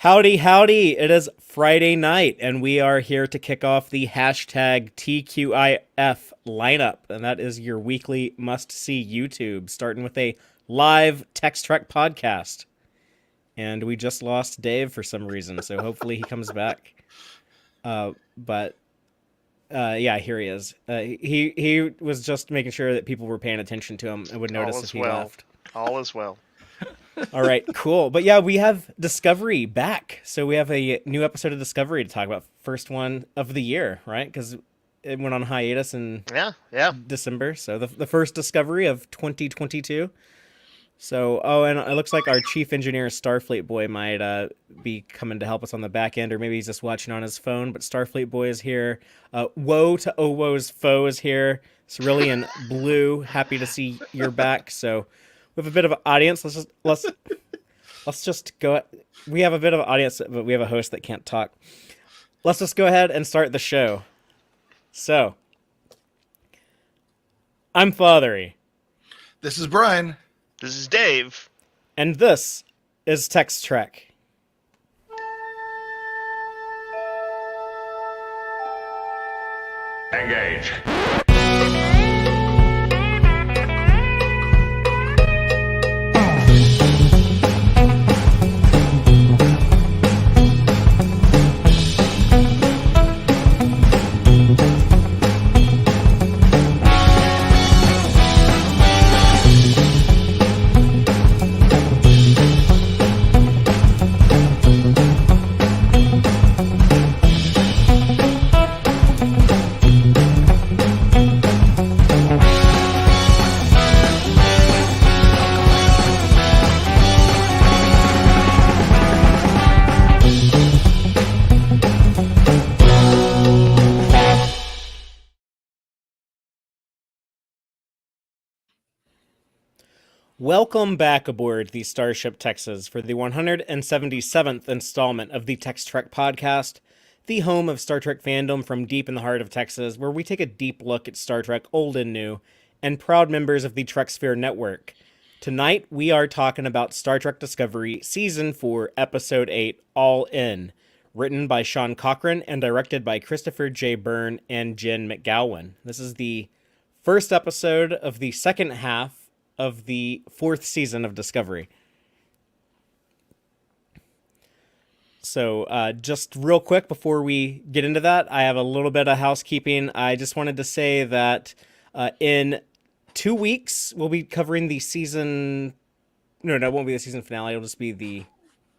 Howdy, howdy. It is Friday night, and we are here to kick off the hashtag TQIF lineup. And that is your weekly must-see YouTube, starting with a live Tex-Trek podcast. And we just lost Dave for some reason, so hopefully he comes back. Yeah, here he is. He was just making sure that people were paying attention to him and would notice if he left. All is well. All right, cool. But yeah, we have Discovery back. So we have a new episode of Discovery to talk about. First one of the year, right? Because it went on hiatus in December. So the first Discovery of 2022. So, and it looks like our chief engineer, Starfleet Boy, might be coming to help us on the back end, or maybe he's just watching on his phone. But Starfleet Boy is here. Woe to Owo's foe is here. Cerulean Blue, happy to see you're back. So we have a bit of an audience. Let's just go. We have a bit of an audience, but we have a host that can't talk. Let's just go ahead and start the show. So, I'm Fathery. This is Brian. This is Dave. And this is Tex-Trek. Engage. Welcome back aboard the Starship Texas for the 177th installment of the Tex-Trek podcast, the home of Star Trek fandom from deep in the heart of Texas, where we take a deep look at Star Trek old and new, and proud members of the TrekSphere network. Tonight, we are talking about Star Trek Discovery Season 4, Episode 8, All In, written by Sean Cochran and directed by Christopher J. Byrne and Jen McGowan. This is the first episode of the second half of the fourth season of Discovery. So just real quick before we get into that, I have a little bit of housekeeping. I just wanted to say that in 2 weeks, we'll be covering the season... No, it won't be the season finale. It'll just be the,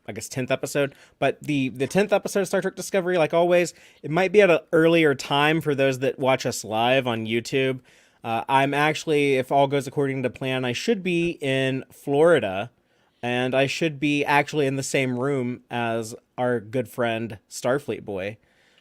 I guess, 10th episode. But the 10th episode of Star Trek Discovery, like always, it might be at an earlier time for those that watch us live on YouTube. I'm actually, if all goes according to plan, I should be in Florida, and I should be actually in the same room as our good friend Starfleet Boy.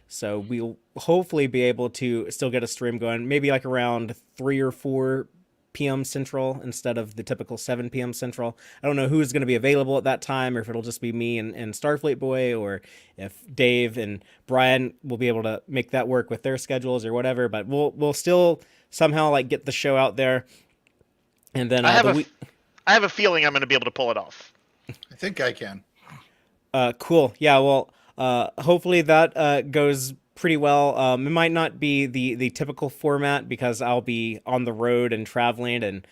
So we'll hopefully be able to still get a stream going, maybe like around 3 or 4 p.m. Central instead of the typical 7 p.m. Central. I don't know who's going to be available at that time, or if it'll just be me and Starfleet Boy, or if Dave and Brian will be able to make that work with their schedules or whatever. But we'll still somehow like get the show out there. And then I have a feeling I'm going to be able to pull it off. I think I can. Cool. Yeah, well, hopefully that goes pretty well. It might not be the typical format because I'll be on the road and traveling, and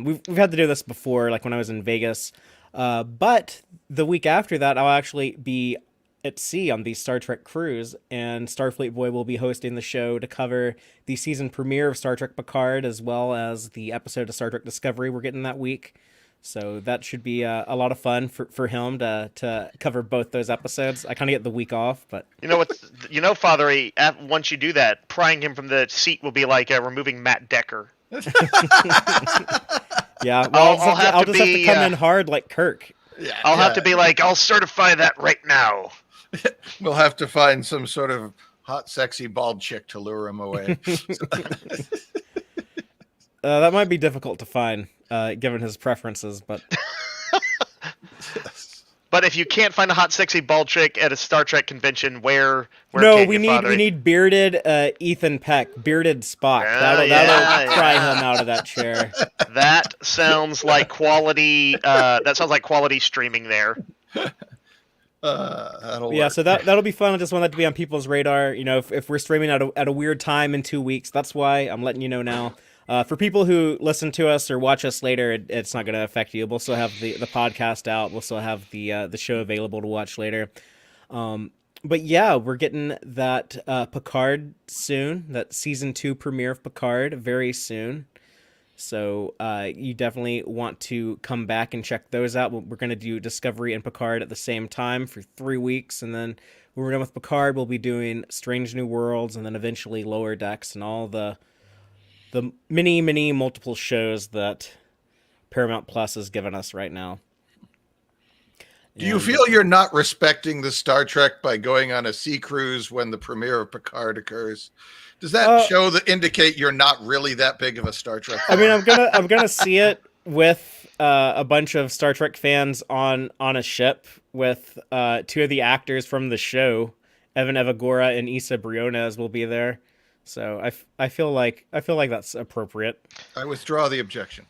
we've had to do this before, like when I was in Vegas. But the week after that, I'll actually be at sea on the Star Trek cruise, and Starfleet Boy will be hosting the show to cover the season premiere of Star Trek Picard, as well as the episode of Star Trek Discovery we're getting that week. So that should be a lot of fun for him to cover both those episodes. I kind of get the week off, but You know what? Fathery, once you do that, prying him from the seat will be like removing Matt Decker. yeah, well, I'll just have to come in hard like Kirk. Yeah, I'll have to be like, I'll certify that right now. We'll have to find some sort of hot, sexy, bald chick to lure him away. That might be difficult to find, given his preferences, but... But if you can't find a hot, sexy bald chick at a Star Trek convention, where no, can we you, need we need bearded Ethan Peck, bearded Spock. That'll pry him out of that chair. That sounds like quality. That sounds like quality streaming there. That'll Yeah, work. so that'll be fun. I just want that to be on people's radar. You know, if we're streaming at a weird time in 2 weeks, that's why I'm letting you know now. For people who listen to us or watch us later, it's not going to affect you. We'll still have the podcast out. We'll still have the show available to watch later. But yeah, we're getting that Picard soon. That season 2 premiere of Picard very soon. So you definitely want to come back and check those out. We're going to do Discovery and Picard at the same time for 3 weeks. And then when we're done with Picard, we'll be doing Strange New Worlds and then eventually Lower Decks and all the many multiple shows that Paramount Plus has given us right now. Do you feel you're not respecting the Star Trek by going on a sea cruise when the premiere of Picard occurs? Does that indicate you're not really that big of a Star Trek fan? I mean, I'm gonna see it with a bunch of Star Trek fans on a ship with 2 of the actors from the show, Evan Evagora and Issa Briones will be there. So I feel like that's appropriate. I withdraw the objection.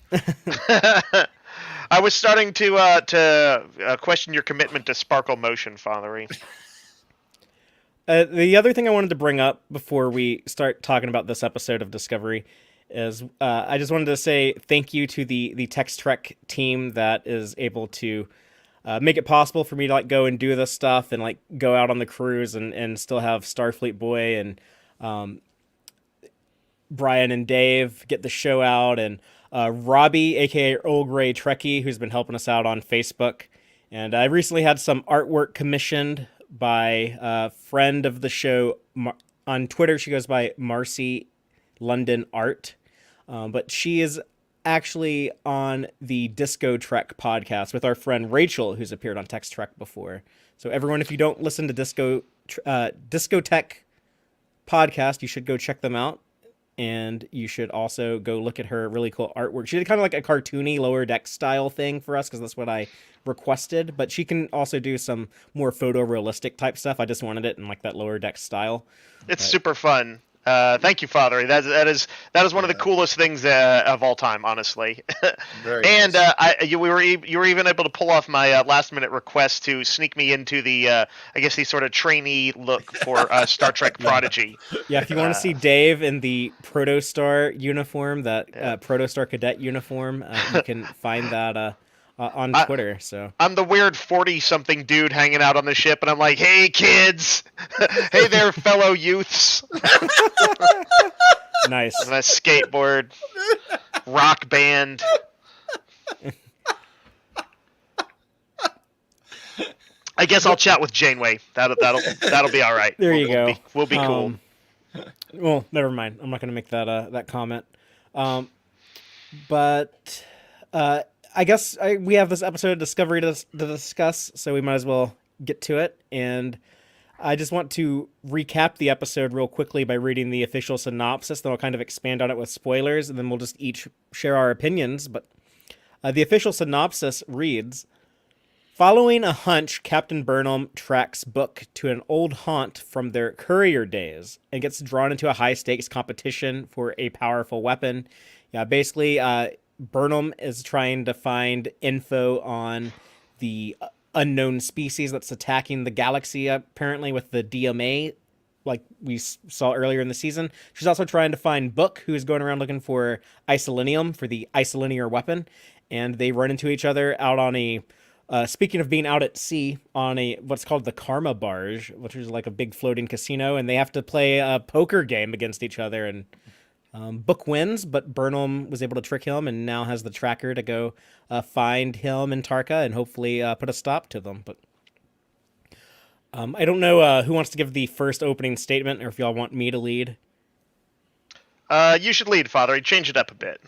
I was starting to question your commitment to sparkle motion, Fathery. The other thing I wanted to bring up before we start talking about this episode of Discovery is I just wanted to say thank you to the Tex-Trek team that is able to make it possible for me to like go and do this stuff and like go out on the cruise and still have Starfleet Boy and Brian and Dave get the show out, and Robbie, aka Earl Grey Trekkie, who's been helping us out on Facebook. And I recently had some artwork commissioned by a friend of the show on Twitter. She goes by Marcy London Art, but she is actually on the Disco Trek podcast with our friend Rachel, who's appeared on Tex-Trek before. So everyone, if you don't listen to Discotheque podcast, you should go check them out. And you should also go look at her really cool artwork. She did kind of like a cartoony Lower Deck style thing for us because that's what I requested. But she can also do some more photorealistic type stuff. I just wanted it in like that Lower Deck style. It's super fun. Thank you, Fathery. That is one of the coolest things of all time, honestly. Very and nice. you were even able to pull off my last minute request to sneak me into the I guess the sort of trainee look for Star Trek Prodigy. Yeah, if you want to see Dave in the Protostar uniform, that Protostar cadet uniform, you can find that on Twitter. So I'm the weird 40-something dude hanging out on the ship, and I'm like, "Hey, kids! Hey there, fellow youths!" Nice. And a skateboard, rock band. I guess I'll chat with Janeway. That'll be all right. There you go. We'll be cool. Well, never mind. I'm not going to make that comment. But I guess we have this episode of Discovery to discuss, so we might as well get to it. And I just want to recap the episode real quickly by reading the official synopsis. Then I'll kind of expand on it with spoilers, and then we'll just each share our opinions. But the official synopsis reads: following a hunch, Captain Burnham tracks Book to an old haunt from their courier days and gets drawn into a high-stakes competition for a powerful weapon. Yeah, basically, Burnham is trying to find info on the unknown species that's attacking the galaxy, apparently, with the DMA, like we saw earlier in the season. She's also trying to find Book, who's going around looking for isolinium, for the isolinear weapon. And they run into each other out on a... speaking of being out at sea, on a what's called the Karma Barge, which is like a big floating casino, and they have to play a poker game against each other, and Book wins, but Burnham was able to trick him and now has the tracker to go find him and Tarka and hopefully put a stop to them. But I don't know who wants to give the first opening statement, or if y'all want me to lead. You should lead, Father. Change it up a bit.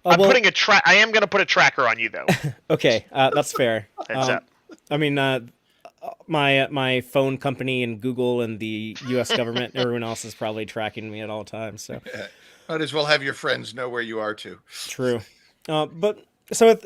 I am going to put a tracker on you, though. Okay, that's fair. Heads up. I mean, my phone company and Google and the U.S. government, everyone else is probably tracking me at all times. So, might as well have your friends know where you are too. True. But so with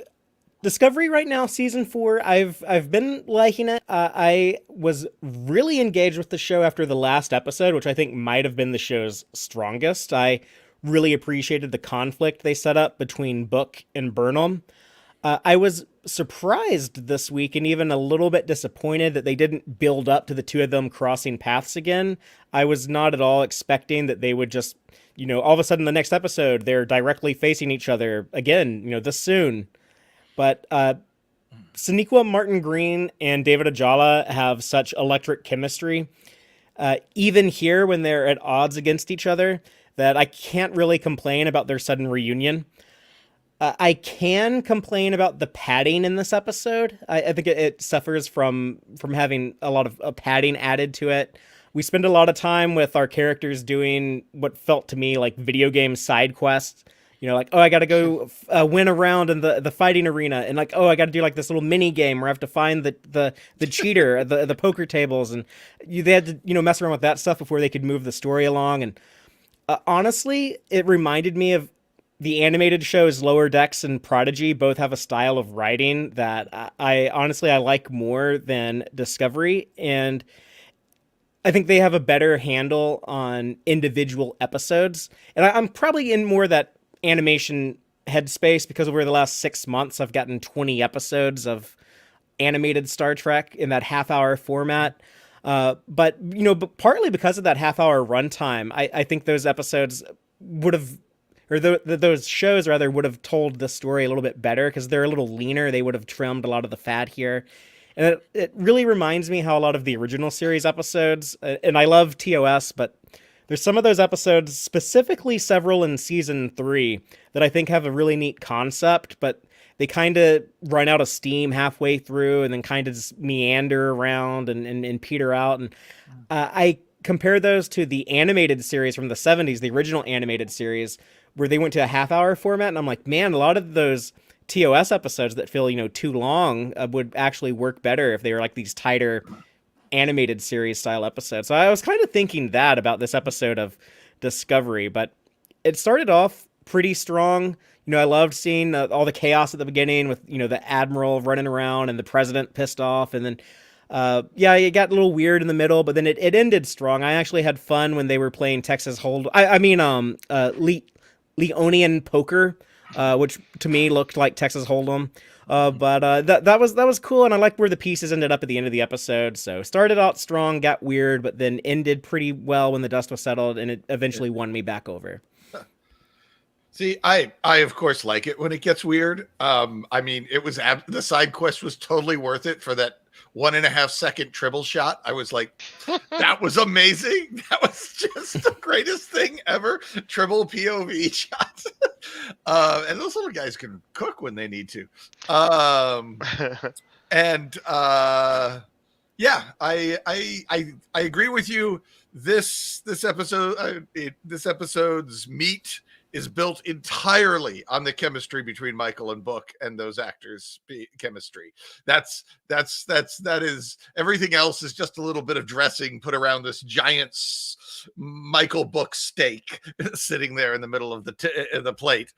Discovery right now, season 4, I've been liking it. I was really engaged with the show after the last episode, which I think might have been the show's strongest. I really appreciated the conflict they set up between Book and Burnham. I was surprised this week and even a little bit disappointed that they didn't build up to the two of them crossing paths again. I was not at all expecting that they would just, all of a sudden the next episode, they're directly facing each other again, this soon. But Sonequa Martin Green and David Ajala have such electric chemistry, even here when they're at odds against each other, that I can't really complain about their sudden reunion. I can complain about the padding in this episode. I think it suffers from having a lot of padding added to it. We spend a lot of time with our characters doing what felt to me like video game side quests. Like, oh, I got to go win a round in the fighting arena, and like, oh, I got to do like this little mini game where I have to find the cheater, the poker tables, and they had to mess around with that stuff before they could move the story along. And honestly, it reminded me of the animated shows Lower Decks and Prodigy. Both have a style of writing that I honestly like more than Discovery, and I think they have a better handle on individual episodes. And I'm probably in more that animation headspace because over the last 6 months I've gotten 20 episodes of animated Star Trek in that half-hour format. But partly because of that half-hour runtime, I think those episodes would have, or those shows rather, would have told the story a little bit better because they're a little leaner. They would have trimmed a lot of the fat here. And it really reminds me how a lot of the original series episodes, and I love TOS, but there's some of those episodes, specifically several in season 3, that I think have a really neat concept, but they kind of run out of steam halfway through and then kind of just meander around and peter out. And I compare those to the animated series from the 70s, the original animated series, where they went to a half-hour format. And I'm like, man, a lot of those TOS episodes that feel, too long would actually work better if they were like these tighter animated series style episodes. So I was kind of thinking that about this episode of Discovery, but it started off pretty strong. I loved seeing all the chaos at the beginning with, the admiral running around and the president pissed off. And then, it got a little weird in the middle, but then it ended strong. I actually had fun when they were playing Texas Leonian poker, which to me looked like Texas Hold'em. But that was cool, and I liked where the pieces ended up at the end of the episode. So started out strong, got weird, but then ended pretty well when the dust was settled, and it eventually won me back over. See, I of course like it when it gets weird. It was the side quest was totally worth it for that 1.5 second tribble shot. I was like, that was amazing. That was just the greatest thing ever. Tribble POV shot. And those little guys can cook when they need to. I agree with you. This episode's meat is built entirely on the chemistry between Michael and Book and those actors' chemistry. That is everything else is just a little bit of dressing put around this giant Michael Book steak sitting there in the middle of the plate.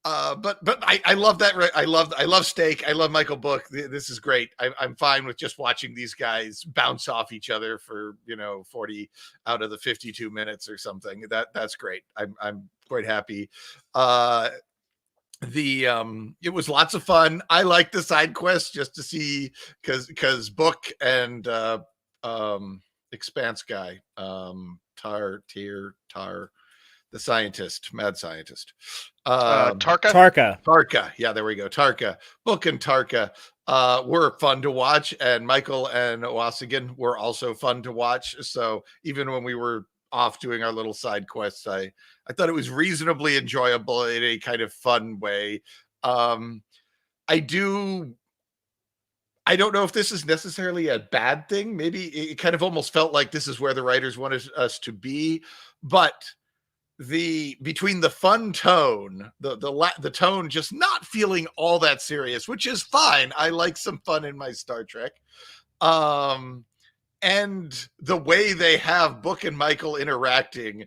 But I love that. I love steak. I love Michael Book. This is great. I'm fine with just watching these guys bounce off each other for 40 out of the 52 minutes or something. That's great. I'm quite happy. It was lots of fun. I like the side quests just to see because Book and Expanse guy Tar the scientist, mad scientist. Tarka. Yeah, there we go. Tarka. Book and Tarka were fun to watch, and Michael and Wasigan were also fun to watch. So even when we were off doing our little side quests, I thought it was reasonably enjoyable in a kind of fun way. I don't know if this is necessarily a bad thing. Maybe it kind of almost felt like this is where the writers wanted us to be, but between the fun tone, the tone just not feeling all that serious, which is fine. I like some fun in my Star Trek. And the way they have Book and Michael interacting,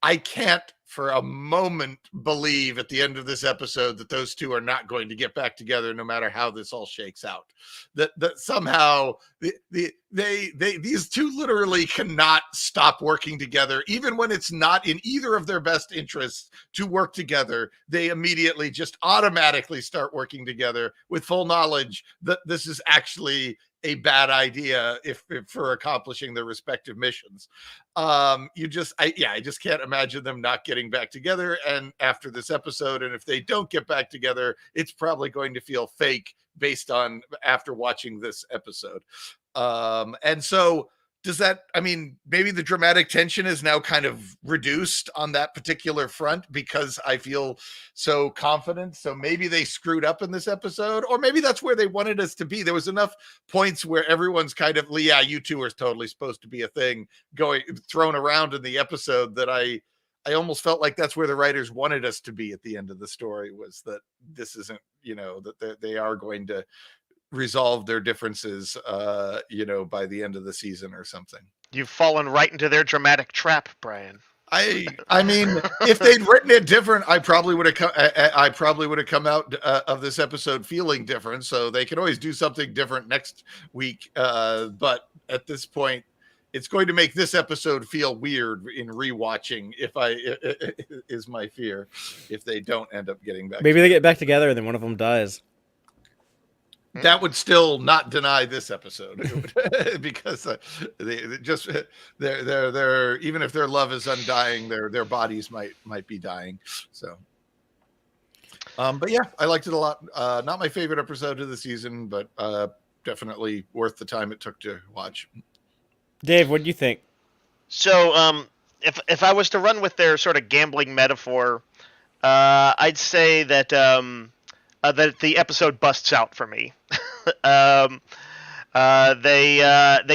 I can't for a moment believe at the end of this episode that those two are not going to get back together, no matter how this all shakes out. That somehow these two literally cannot stop working together, even when it's not in either of their best interests to work together. They immediately just automatically start working together with full knowledge that this is actually a bad idea if for accomplishing their respective missions. I just can't imagine them not getting back together. And after this episode, and if they don't get back together, it's probably going to feel fake based on after watching this episode. And so does that, I mean, maybe the dramatic tension is now kind of reduced on that particular front because I feel so confident. So maybe they screwed up in this episode, or maybe that's where they wanted us to be. There was enough points where everyone's kind of, yeah, you two are totally supposed to be a thing thrown around in the episode that I almost felt like that's where the writers wanted us to be at the end of the story, was that this isn't, that they are going to resolve their differences, by the end of the season or something. You've fallen right into their dramatic trap, Brian. I mean, if they'd written it different, I probably would have come out of this episode feeling different. So they can always do something different next week. But at this point, it's going to make this episode feel weird in rewatching. Is my fear, if they don't end up getting back. Maybe they get back together and then one of them dies. That would still not deny this episode because they're even if their love is undying, their bodies might be dying. So, but yeah, I liked it a lot. Not my favorite episode of the season, but definitely worth the time it took to watch. Dave, what do you think? So, if I was to run with their sort of gambling metaphor, I'd say that that the episode busts out for me. They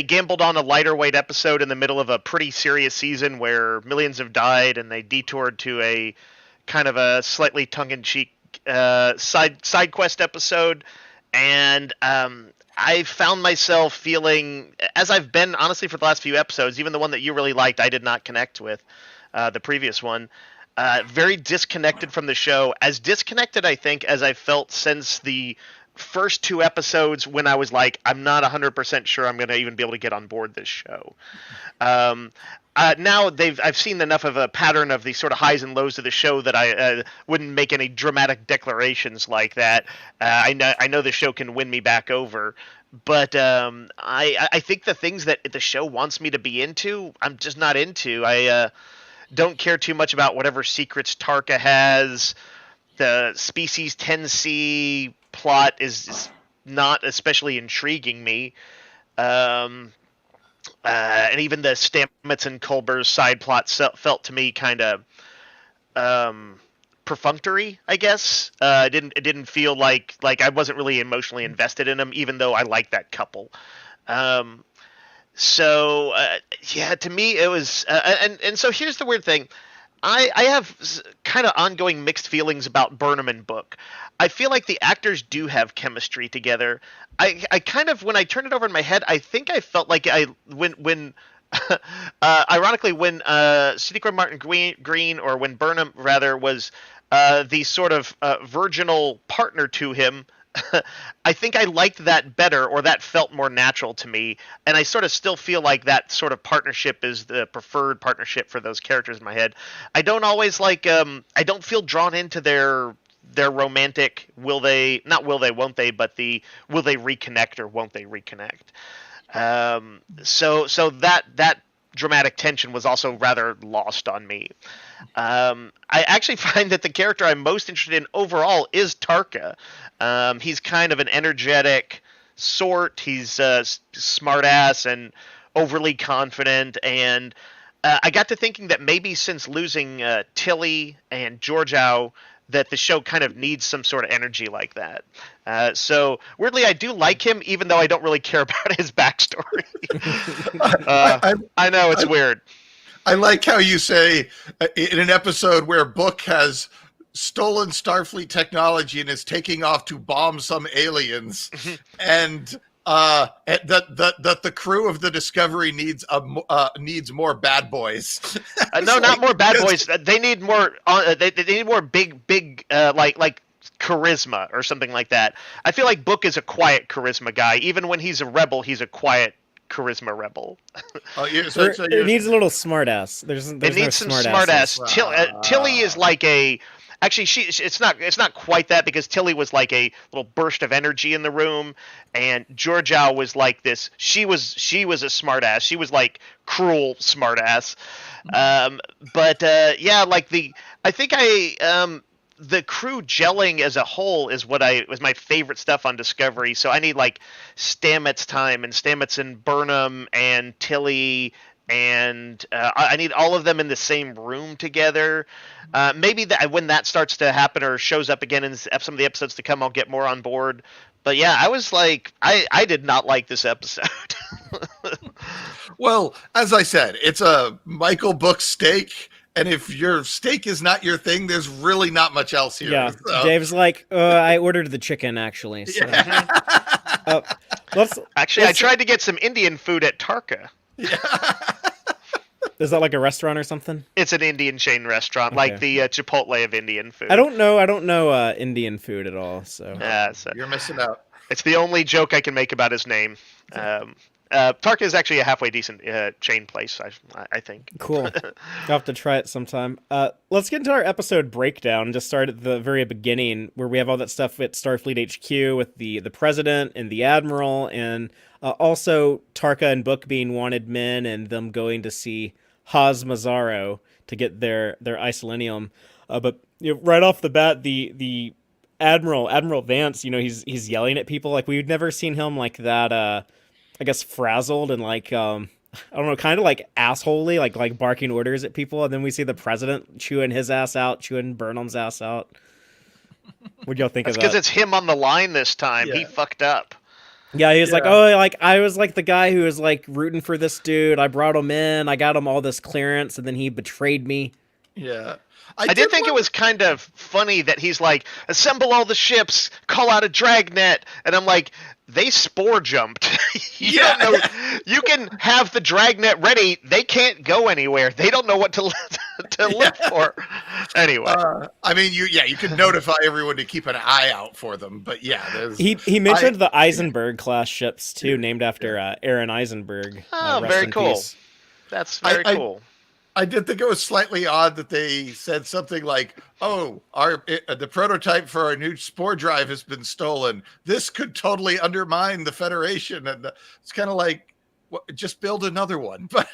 gambled on a lighter weight episode in the middle of a pretty serious season where millions have died, and they detoured to a kind of a slightly tongue-in-cheek side quest episode. And I found myself feeling, as I've been honestly for the last few episodes, even the one that you really liked, I did not connect with, the previous one. Very disconnected from the show, as disconnected, I think, as I felt since the first two episodes when I was like, I'm not 100% sure I'm going to even be able to get on board this show. Now I've seen enough of a pattern of the sort of highs and lows of the show that I wouldn't make any dramatic declarations like that. I know the show can win me back over, but I think the things that the show wants me to be into, I'm just not into. I don't care too much about whatever secrets Tarka has. The Species 10C plot is not especially intriguing me. And even the Stamets and Culber's side plot felt to me kind of perfunctory, I guess. It didn't feel like I wasn't really emotionally invested in them, even though I like that couple. So to me it was, and so here's the weird thing. I have kind of ongoing mixed feelings about Burnham and Book. I feel like the actors do have chemistry together. I kind of, when I turned it over in my head, I think I felt like when ironically, when Sonequa Martin Green, or when Burnham rather, was the sort of virginal partner to him, I think I liked that better, or that felt more natural to me, and I sort of still feel like that sort of partnership is the preferred partnership for those characters in my head. I don't always like, I don't feel drawn into their romantic won't they, but the will they reconnect or won't they reconnect. So that dramatic tension was also rather lost on me. I actually find that the character I'm most interested in overall is Tarka. He's kind of an energetic sort. He's smart ass and overly confident. And I got to thinking that maybe since losing Tilly and Georgiou, that the show kind of needs some sort of energy like that. So weirdly, I do like him, even though I don't really care about his backstory. I know it's weird. I like how you say in an episode where Book has stolen Starfleet technology and is taking off to bomb some aliens, and that the crew of the Discovery needs more bad boys. No, not more bad boys. They need more. They need more big like charisma or something like that. I feel like Book is a quiet charisma guy. Even when he's a rebel, he's a quiet charisma rebel. It needs a little smartass. There's it no needs some smartass. Tilly is like a. Actually, it's not quite that, because Tilly was like a little burst of energy in the room, and Georgiou was like this. She was a smartass. She was like cruel smartass. Yeah, like the crew gelling as a whole is was my favorite stuff on Discovery. So I need like Stamets time, and Stamets and Burnham and Tilly, and I need all of them in the same room together. Maybe when that starts to happen or shows up again in some of the episodes to come, I'll get more on board. But yeah, I was like, I did not like this episode. Well, as I said, it's a Michael Book steak. And if your steak is not your thing, there's really not much else here. Yeah, so. Dave's like, I ordered the chicken, actually. So. Yeah. I tried to get some Indian food at Tarka. Yeah. Is that like a restaurant or something? It's an Indian chain restaurant, like the Chipotle of Indian food. I don't know Indian food at all. So You're missing out. It's the only joke I can make about his name. Tarka is actually a halfway decent chain place, I think. Cool. I'll have to try it sometime. Let's get into our episode breakdown. Just start at the very beginning, where we have all that stuff at Starfleet HQ with the president and the admiral, and also Tarka and Book being wanted men, and them going to see Haz Mazzaro to get their isolinium. But right off the bat, the Admiral Vance, he's yelling at people. Like, we've never seen him like that. I guess frazzled and like I don't know, kind of like assholey, like barking orders at people, and then we see the president chewing his ass out, chewing Burnham's ass out. What do y'all think of that? Because it's him on the line this time. Yeah. He fucked up. Yeah, he's like, oh, like I was like the guy who was like rooting for this dude. I brought him in. I got him all this clearance, and then he betrayed me. Yeah. I did think it was kind of funny that he's like, assemble all the ships, call out a dragnet, and I'm like, they spore-jumped. You can have the dragnet ready. They can't go anywhere. They don't know what to look for. Anyway, I mean, you can notify everyone to keep an eye out for them. But yeah, he mentioned the Eisenberg class ships too, named after Aaron Eisenberg. Oh, very cool. Peace. That's very cool. I did think it was slightly odd that they said something like, "Oh, the prototype for our new spore drive has been stolen. This could totally undermine the Federation." And it's kind of like, just build another one. But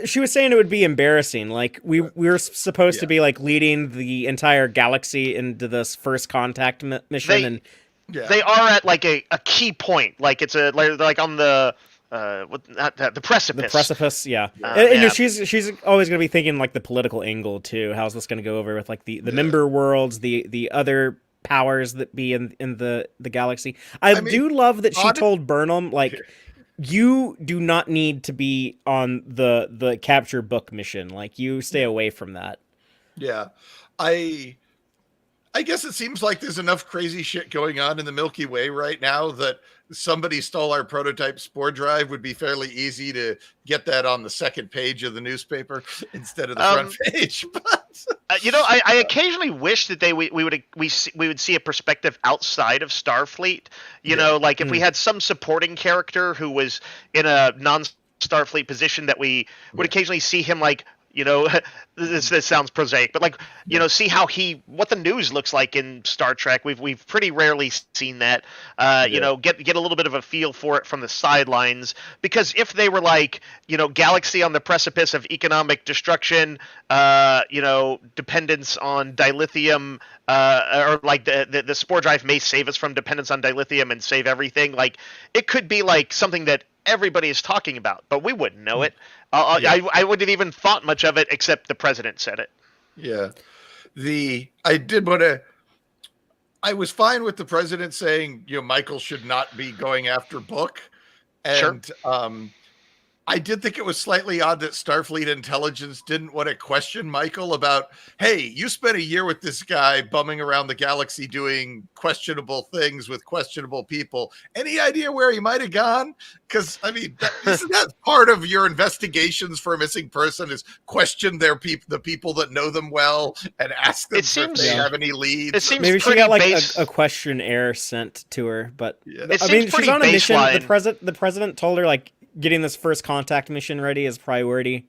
she was saying it would be embarrassing. Like we were supposed to be like leading the entire galaxy into this first contact mission, they are at like a key point. Like it's like on the. The precipice. The precipice, yeah. And she's always going to be thinking like the political angle too. How's this going to go over with like the member worlds, the other powers that be in the galaxy? I do love that she told Burnham like, you do not need to be on the capture Book mission. Like, you stay away from that. Yeah, I guess it seems like there's enough crazy shit going on in the Milky Way right now that somebody stole our prototype spore drive would be fairly easy to get that on the second page of the newspaper instead of the front page. But I occasionally wish that we would see a perspective outside of Starfleet. Like if we had some supporting character who was in a non-Starfleet position, that we would occasionally see him like. This sounds prosaic, but like, see what the news looks like in Star Trek. We've pretty rarely seen that. Get a little bit of a feel for it from the sidelines, because if they were like, galaxy on the precipice of economic destruction, dependence on dilithium, or like the spore drive may save us from dependence on dilithium and save everything. Like, it could be like something that everybody is talking about, but we wouldn't know it. I wouldn't have even thought much of it, except the president said it. Yeah. I was fine with the president saying, Michael should not be going after Book. And sure. I did think it was slightly odd that Starfleet intelligence didn't want to question Michael about, hey, you spent a year with this guy bumming around the galaxy doing questionable things with questionable people. Any idea where he might have gone? Because, I mean, isn't that part of your investigations for a missing person is question the people that know them well and ask them if they have any leads? It seems maybe she pretty got like base. a questionnaire sent to her, but It I seems mean, she's pretty on a mission. baseline. The president told her like getting this first contact mission ready is priority.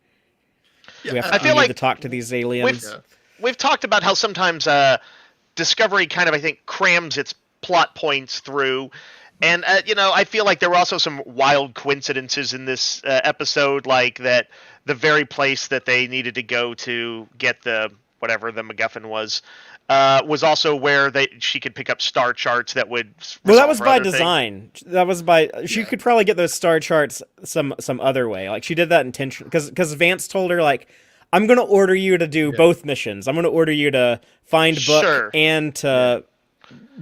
Yeah, I feel need like to talk to these aliens. We've talked about how sometimes Discovery kind of, I think, crams its plot points through. And, I feel like there were also some wild coincidences in this episode, like that the very place that they needed to go to get whatever the MacGuffin was also where she could pick up star charts that would. Well, that was by things. design. That was by she could probably get those star charts some other way. Like she did that intentionally because Vance told her like, I'm going to order you to do both missions. I'm going to order you to find Book and to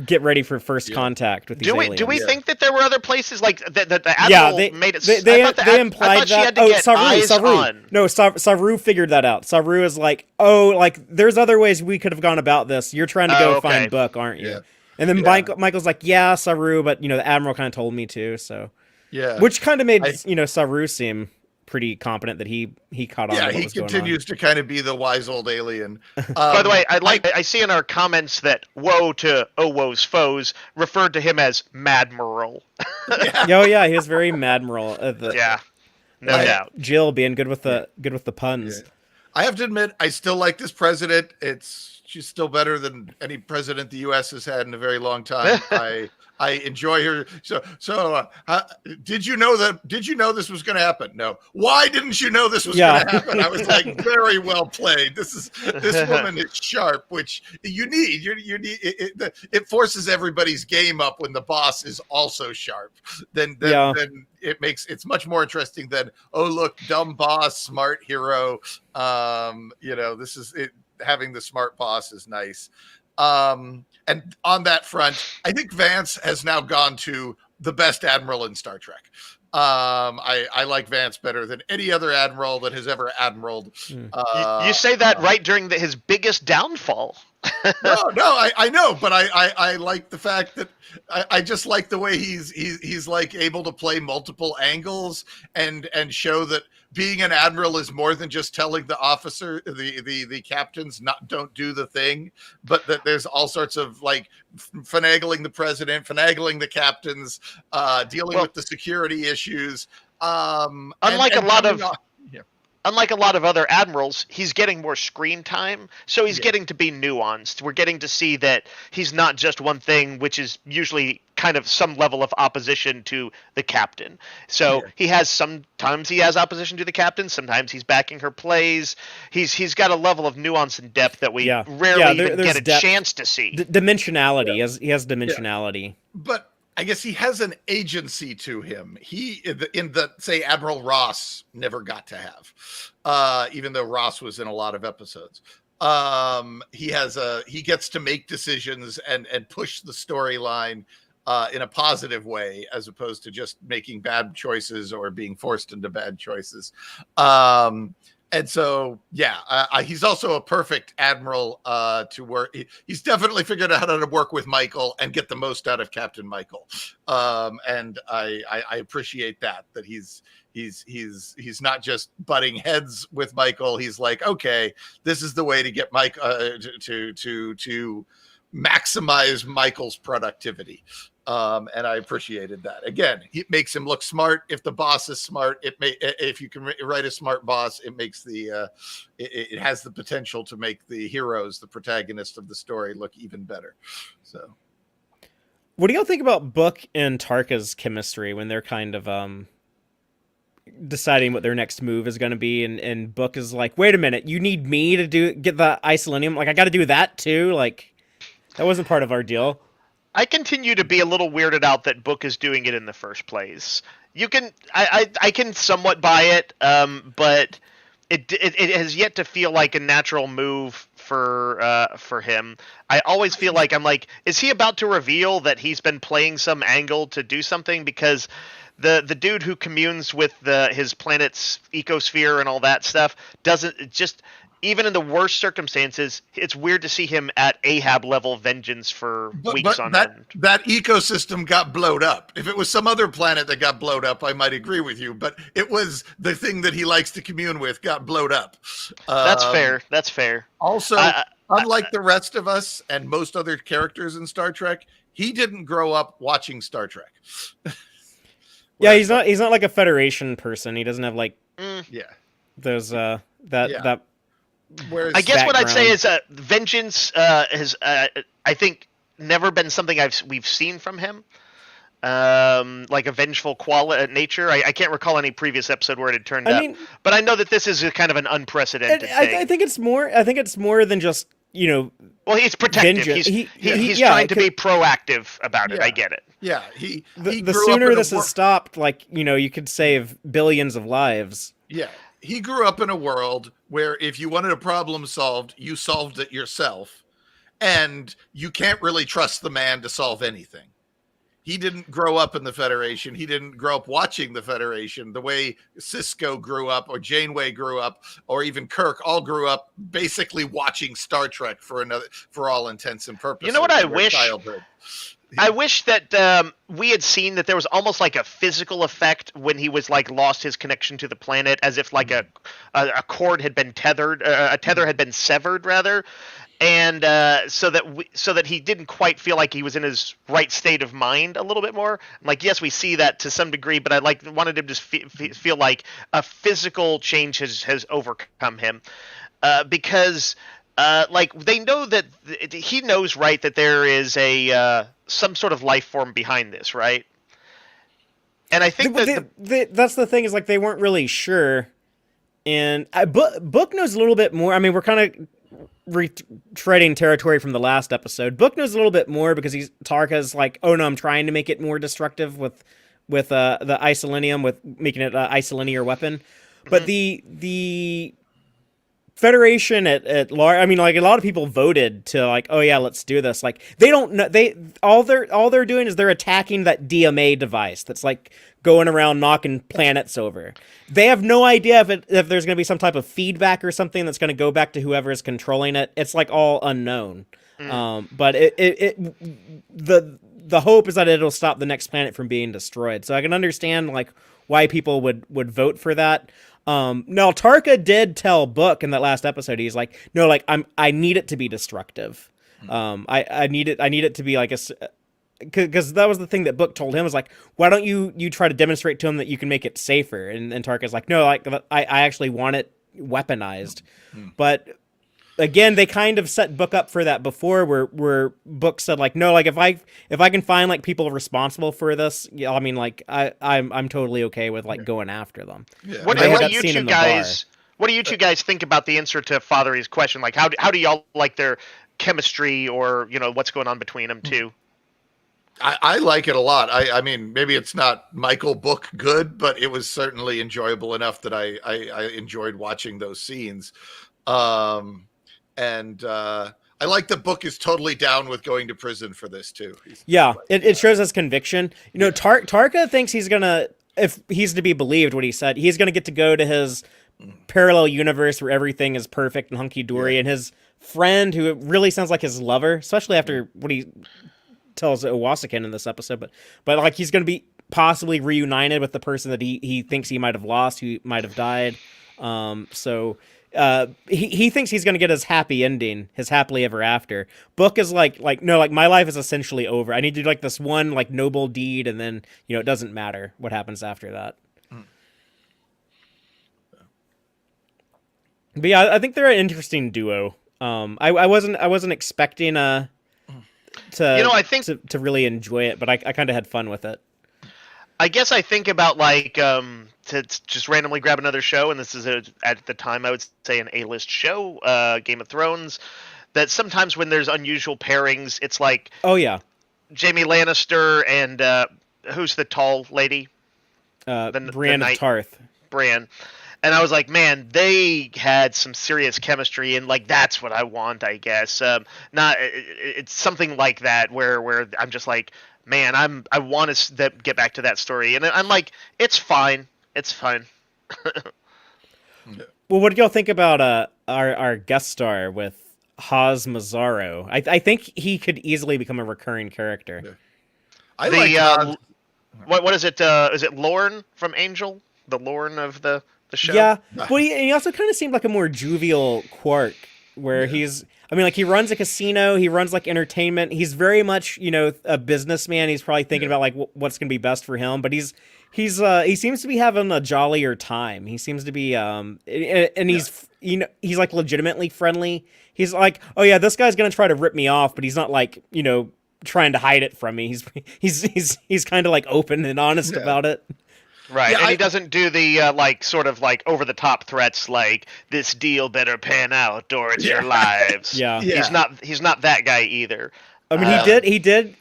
get ready for first contact with these aliens. Do we think that there were other places like that the Admiral made it? They implied that. Saru. No, Saru figured that out. Saru is like, there's other ways we could have gone about this. You're trying to go find Book, aren't you? Yeah. And then Michael's like, yeah, Saru, but the Admiral kind of told me to. So which kind of made Saru seem pretty competent that he caught on. Yeah, he continues to kind of be the wise old alien. By the way, I see in our comments that woe to Owo's foes referred to him as Madmiral. Yeah, he was very Madmiral. No doubt. Jill being good with the puns. Yeah. I have to admit, I still like this president. She's still better than any president the U.S. has had in a very long time. I enjoy her. So did you know this was going to happen? No. Why didn't you know this was going to happen? I was like, very well played. This woman is sharp, which you need. You need it forces everybody's game up when the boss is also sharp. Then it's much more interesting than, oh, look, dumb boss, smart hero. This is it. Having the smart boss is nice. And on that front, I think Vance has now gone to the best admiral in Star Trek. I like Vance better than any other admiral that has ever admiraled. You say that right during his biggest downfall. No, I know, but I like the fact that I just like the way he's like able to play multiple angles and show that being an admiral is more than just telling the officer, the captains don't do the thing, but that there's all sorts of like finagling the president, finagling the captains, dealing with the security issues. Unlike a lot of other admirals, he's getting more screen time, so he's getting to be nuanced. We're getting to see that he's not just one thing, which is usually kind of some level of opposition to the captain. So sometimes he has opposition to the captain, sometimes he's backing her plays. He's got a level of nuance and depth that we rarely even get a chance to see. Dimensionality. He has dimensionality. But I guess he has an agency to him. He say Admiral Ross never got to have, even though Ross was in a lot of episodes. He gets to make decisions and push the storyline in a positive way, as opposed to just making bad choices or being forced into bad choices. And so, he's also a perfect admiral to work. He's definitely figured out how to work with Michael and get the most out of Captain Michael. And I appreciate that he's not just butting heads with Michael. He's like, okay, this is the way to get Mike to maximize Michael's productivity. And I appreciated that. Again, it makes him look smart. If the boss is smart, if you can write a smart boss, it makes it has the potential to make the heroes, the protagonists of the story, look even better. So, what do y'all think about Book and Tarka's chemistry when they're kind of deciding what their next move is going to be, and Book is like, wait a minute, you need me to get the isolinium? Like, I got to do that too? Like, that wasn't part of our deal. I continue to be a little weirded out that Book is doing it in the first place. I can somewhat buy it, but it has yet to feel like a natural move for him. I always feel like I'm like, is he about to reveal that he's been playing some angle to do something? Because the dude who communes with his planet's ecosphere and all that stuff doesn't just. Even in the worst circumstances, it's weird to see him at Ahab level vengeance for weeks on end. That ecosystem got blowed up. If it was some other planet that got blowed up, I might agree with you. But it was the thing that he likes to commune with got blowed up. That's fair. That's fair. Also, unlike the rest of us and most other characters in Star Trek, he didn't grow up watching Star Trek. Yeah, he's not like a Federation person. He doesn't have like those that. Whereas I guess what I'd say is vengeance has I think never been something we've seen from him, like a vengeful nature. I can't recall any previous episode where it had turned up, but I know that this is a kind of an unprecedented thing. I think it's more than just Well, he's protective. He's trying to be proactive about it. I get it. Yeah, the sooner this is stopped, you could save billions of lives. Yeah. He grew up in a world where if you wanted a problem solved, you solved it yourself. And you can't really trust the man to solve anything. He didn't grow up in the Federation. He didn't grow up watching the Federation the way Sisko grew up or Janeway grew up or even Kirk all grew up basically watching Star Trek for all intents and purposes. You know what I wish? I wish that we had seen that there was almost like a physical effect when he was like lost his connection to the planet, as if like a cord had been tethered, a tether had been severed rather, and so that he didn't quite feel like he was in his right state of mind a little bit more. Like, yes, we see that to some degree, but I wanted him to feel like a physical change has overcome him, because. They know that he knows, right, that there is some sort of life form behind this, right? And I think that's the thing is they weren't really sure, and Book knows a little bit more. I mean, we're kind of treading territory from the last episode. Book knows a little bit more because Tarka's like, oh no, I'm trying to make it more destructive with the isolinium, with making it an isolinear weapon, but the Federation at large. I mean, a lot of people voted to oh yeah, let's do this. They don't know. All they're doing is they're attacking that DMA device that's going around knocking planets over. They have no idea if there's going to be some type of feedback or something that's going to go back to whoever is controlling it. It's all unknown. But the hope is that it'll stop the next planet from being destroyed. So I can understand why people would vote for that. Now Tarka did tell Book in that last episode. He's like, no, I need it to be destructive. I need it to be because that was the thing that Book told him was why don't you try to demonstrate to him that you can make it safer? And Tarka's like, no, I actually want it weaponized. But again, they kind of set Book up for that before, where Book said no, if I can find people responsible for this, I mean, I'm totally okay with going after them. Yeah. What do you two guys think about the answer to Fathery's question? How do y'all like their chemistry, or what's going on between them too? I like it a lot. I mean, maybe it's not Michael Book good, but it was certainly enjoyable enough that I enjoyed watching those scenes. And I like the Book is totally down with going to prison for this too. It shows his conviction. Tarka thinks he's gonna, if he's to be believed what he said, he's gonna get to go to his parallel universe where everything is perfect and hunky-dory, and his friend, who really sounds like his lover, especially after what he tells Owasakin in this episode, but he's gonna be possibly reunited with the person that he thinks he might have lost, who might have died. He thinks he's going to get his happy ending, his happily ever after. Book is no, my life is essentially over. I need to do this one noble deed, and then it doesn't matter what happens after that. But yeah, I think they're an interesting duo. I wasn't expecting I think to really enjoy it, but I kind of had fun with it. I guess I think about to just randomly grab another show, and this is at the time I would say an A-list show, Game of Thrones, that sometimes when there's unusual pairings, it's oh yeah, Jaime Lannister and who's the tall lady? Brienne of Tarth. Brienne. and I was like, man, they had some serious chemistry, and like that's what I want, I guess. Not it's something like that where I'm just like, man, I want to get back to that story, and I'm like, it's fine. Well, what did y'all think about our guest star with Haz Mazzaro? I think he could easily become a recurring character. Yeah. I like what is it? Is it Lorne from Angel? The Lorne of the show? Yeah. Well, he also kind of seemed like a more jovial Quark, where he's. I mean, like he runs a casino, he runs like entertainment. He's very much, a businessman. He's probably thinking about like what's going to be best for him, but he seems to be having a jollier time. He seems to be and he's he's like legitimately friendly. He's like, "Oh yeah, this guy's going to try to rip me off," but he's not like, trying to hide it from me. He's kind of like open and honest about it. Right, yeah, and he doesn't do the sort of over the top threats like this deal better pan out or it's your lives. Yeah. He's not that guy either. I mean, he did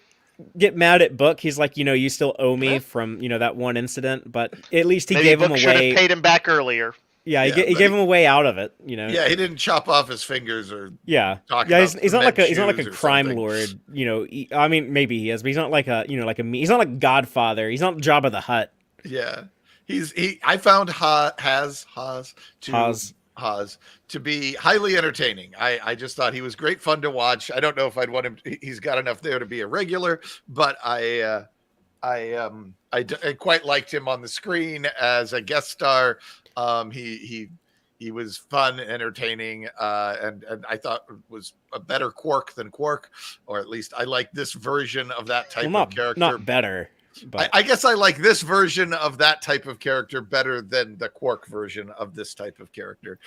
get mad at Book. He's like, you still owe me from that one incident, but at least he gave him a way. Should have paid him back earlier. Yeah, he gave him a way out of it. Yeah, he didn't chop off his fingers or. Yeah, he's not like a crime lord. I mean, maybe he is, but he's not like he's not like Godfather. He's not Jabba the Hutt. Yeah, I found Haz to be highly entertaining. I just thought he was great fun to watch. I don't know if I'd want him. He's got enough there to be a regular, but I quite liked him on the screen as a guest star. He was fun, entertaining, and I thought was a better Quark than Quark, or at least I like this version of that type of character. Not better. But I guess I like this version of that type of character better than the Quark version of this type of character.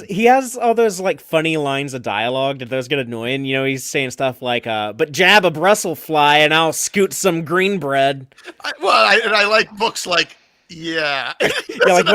He has all those like funny lines of dialogue. Did those get annoying? He's saying stuff like, "But jab a Brussels fly and I'll scoot some green bread." I like books like. Yeah. Like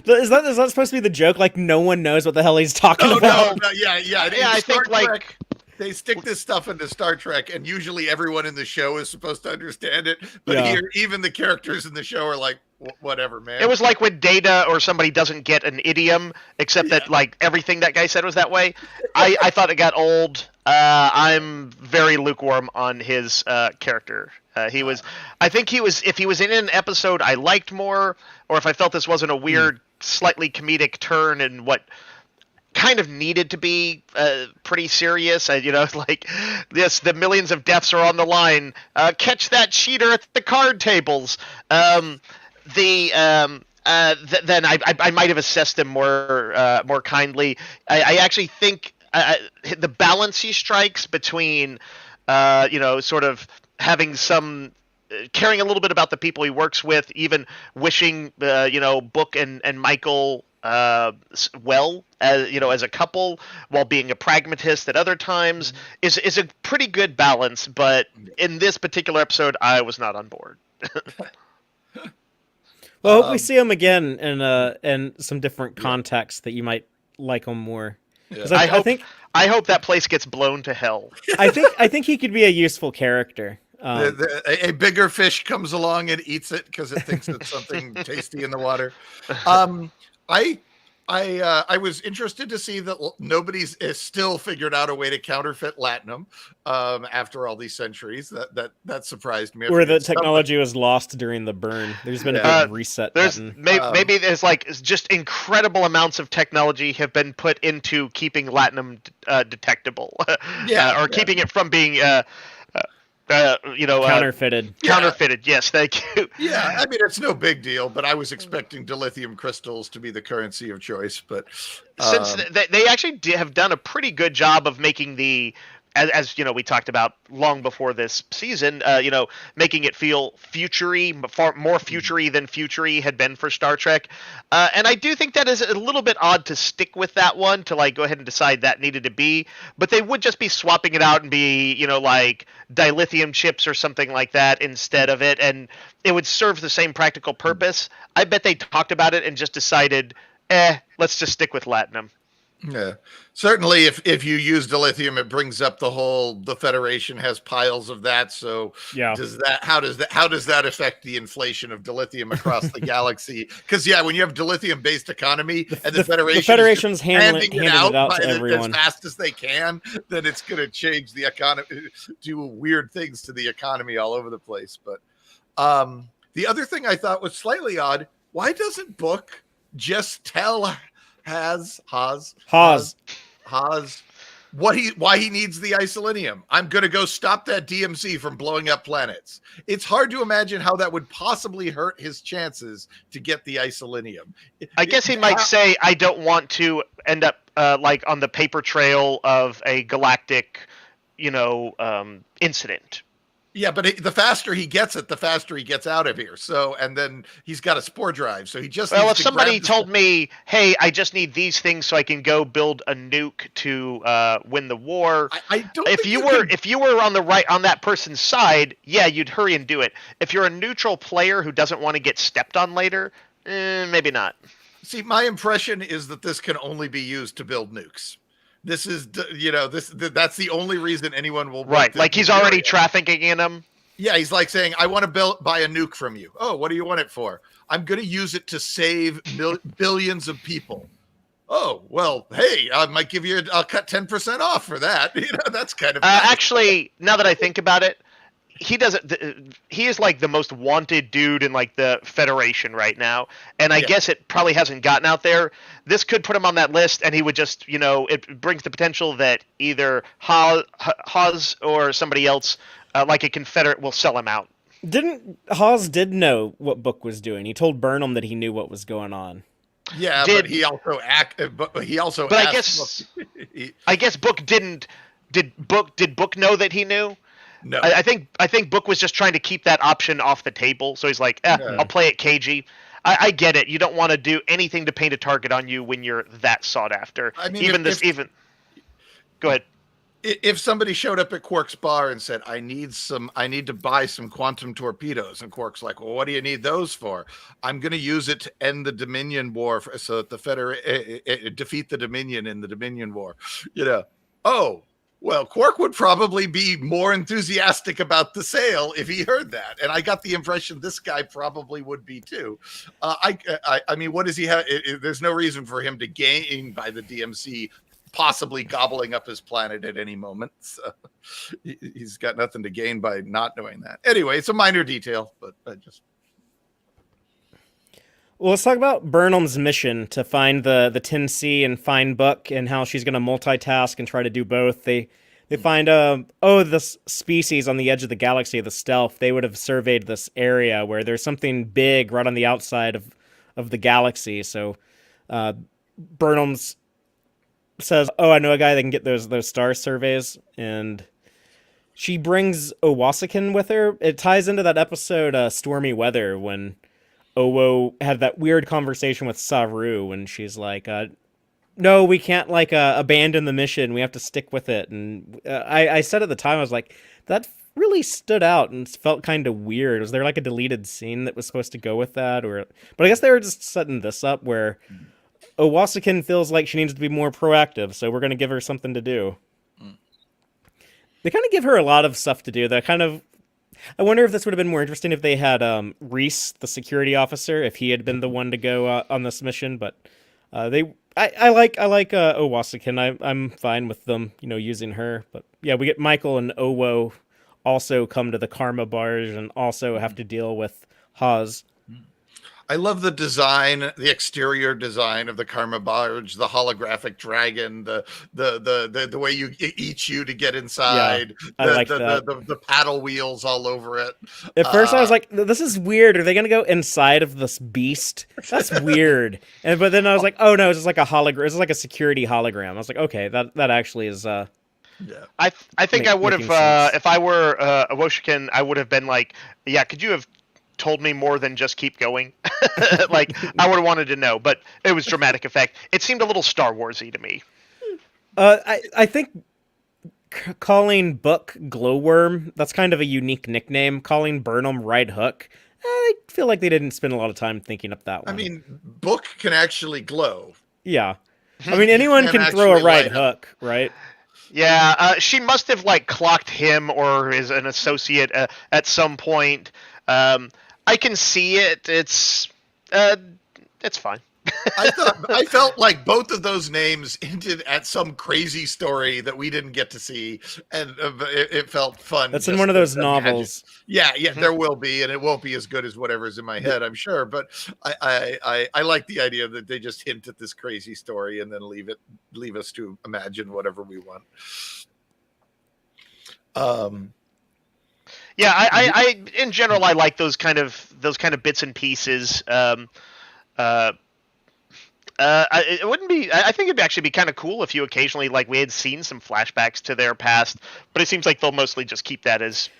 is that supposed to be the joke? Like no one knows what the hell he's talking about. No, yeah. I think Trek, they stick this stuff into Star Trek, and usually everyone in the show is supposed to understand it. But here, even the characters in the show are like, whatever, man. It was like when Data or somebody doesn't get an idiom, except that like everything that guy said was that way. I thought it got old. I'm very lukewarm on his character. I think if he was in an episode I liked more, or if I felt this wasn't a weird, slightly comedic turn in what kind of needed to be pretty serious. Like this, the millions of deaths are on the line. Catch that cheater at the card tables. Then I might have assessed him more kindly. I actually think the balance he strikes between sort of having some caring a little bit about the people he works with, even wishing Book and Michael well as a couple, while being a pragmatist at other times, is a pretty good balance. But in this particular episode, I was not on board. Well, I hope we see him again in some different contexts that you might like him more. Yeah. I hope that place gets blown to hell. I think he could be a useful character. A bigger fish comes along and eats it because it thinks it's something tasty in the water. I was interested to see that nobody's still figured out a way to counterfeit latinum after all these centuries. That surprised me. Where the technology was lost during the Byrne. There's been a big reset button. Maybe there's just incredible amounts of technology have been put into keeping latinum detectable, or keeping it from being. Counterfeited. Counterfeited, yes, thank you. Yeah, I mean, it's no big deal, but I was expecting dilithium crystals to be the currency of choice. But since they actually have done a pretty good job of making as we talked about long before this season, making it feel futury, far more futury than futury had been for Star Trek. And I do think that is a little bit odd to stick with that one, to go ahead and decide that needed to be, but they would just be swapping it out and be, like dilithium chips or something like that instead of it. And it would serve the same practical purpose. I bet they talked about it and just decided, let's just stick with latinum. Yeah, certainly. If you use dilithium, it brings up the Federation has piles of that. So Yeah. how does that affect the inflation of dilithium across the galaxy? Because when you have dilithium based economy and the The Federation is just Federation's handing it out to as everyone. fast as they can, then it's going to change the economy, do weird things to the economy all over the place. But the other thing I thought was slightly odd: why doesn't Book just tell Haas why he needs the isolinium? I'm going to go stop that DMC from blowing up planets. It's hard to imagine how that would possibly hurt his chances to get the isolinium. I guess he might say, I don't want to end up like on the paper trail of a galactic, incident. Yeah, but the faster he gets it, the faster he gets out of here. So, and then he's got a spore drive. So he just if somebody told me, hey, I just need these things so I can go build a nuke to win the war. I don't. If you were on that person's side, yeah, you'd hurry and do it. If you're a neutral player who doesn't want to get stepped on later, maybe not. See, my impression is that this can only be used to build nukes. This is, that's the only reason anyone will. Right, like he's already trafficking in them. Yeah, he's like saying, I want to buy a nuke from you. Oh, what do you want it for? I'm going to use it to save billions of people. Oh, well, hey, I'll cut 10% off for that. That's kind of nice. Actually, now that I think about it, he is like the most wanted dude in like the Federation right now, and I guess it probably hasn't gotten out there. This could put him on that list, and he would just, it brings the potential that either Haas or somebody else, like a Confederate, will sell him out. Haas did know what Book was doing. He told Burnham that he knew what was going on. Yeah, but he also. But I guess Book didn't. Did Book know that he knew? No, I think Book was just trying to keep that option off the table. So he's like, I'll play it cagey. I get it. You don't want to do anything to paint a target on you when you're that sought after. I mean, go ahead. If somebody showed up at Quark's bar and said, I need to buy some quantum torpedoes, and Quark's like, well, what do you need those for? I'm going to use it to end the Dominion War so that the defeat the Dominion in the Dominion War. Oh, well, Quark would probably be more enthusiastic about the sale if he heard that. And I got the impression this guy probably would be too. I mean, what does he have? There's no reason for him to gain by the DMC possibly gobbling up his planet at any moment. So he's got nothing to gain by not knowing that. Anyway, it's a minor detail, but I just... Well, let's talk about Burnham's mission to find the 10C and find Book, and how she's going to multitask and try to do both. They find this species on the edge of the galaxy, the Stealth. They would have surveyed this area where there's something big right on the outside of the galaxy. So Burnham's says, "Oh, I know a guy that can get those star surveys," and she brings Owasakin with her. It ties into that episode Stormy Weather, when Owo had that weird conversation with Saru, and she's like, no, we can't abandon the mission. We have to stick with it. And I said at the time, I was like, that really stood out and felt kind of weird. Was there like a deleted scene that was supposed to go with that? But I guess they were just setting this up where Owasakin feels like she needs to be more proactive, so we're going to give her something to do. They kind of give her a lot of stuff to do. I wonder if this would have been more interesting if they had Reese, the security officer, if he had been the one to go on this mission. But I like Owasakin. I'm fine with them, using her. But yeah, we get Michael and Owo also come to the Karma barge and also have to deal with Haas. I love the design, the exterior design of the Karma barge, the holographic dragon, the way you each you to get inside, the paddle wheels all over it. At first, I was like, "This is weird. Are they going to go inside of this beast? That's weird." But then I was like, "Oh no, it's just like a hologram. It's like a security hologram." I was like, "Okay, that actually is." Yeah. I think I would have if I were Owasakin, I would have been like, "Yeah, could you have told me more than just keep going?" Like, I would have wanted to know, but it was dramatic effect. It seemed a little Star Wars-y to me. I think calling Book Glowworm, that's kind of a unique nickname. Calling Burnham Right Hook, I feel like they didn't spend a lot of time thinking up that one. I mean, Book can actually glow. Yeah. I mean, anyone can can throw a actually right light up. hook, right? Yeah, she must have like clocked him or is an associate at some point. I can see it. It's fine. I felt like both of those names hinted at some crazy story that we didn't get to see, and it felt fun. That's in one of those imagine. novels. Yeah, there will be, and it won't be as good as whatever's in my head, I'm sure. But I like the idea that they just hint at this crazy story and then leave us to imagine whatever we want. Yeah, I in general I like those kind of bits and pieces. It wouldn't be. I think it'd actually be kind of cool if you occasionally, like, we had seen some flashbacks to their past, but it seems like they'll mostly just keep that as.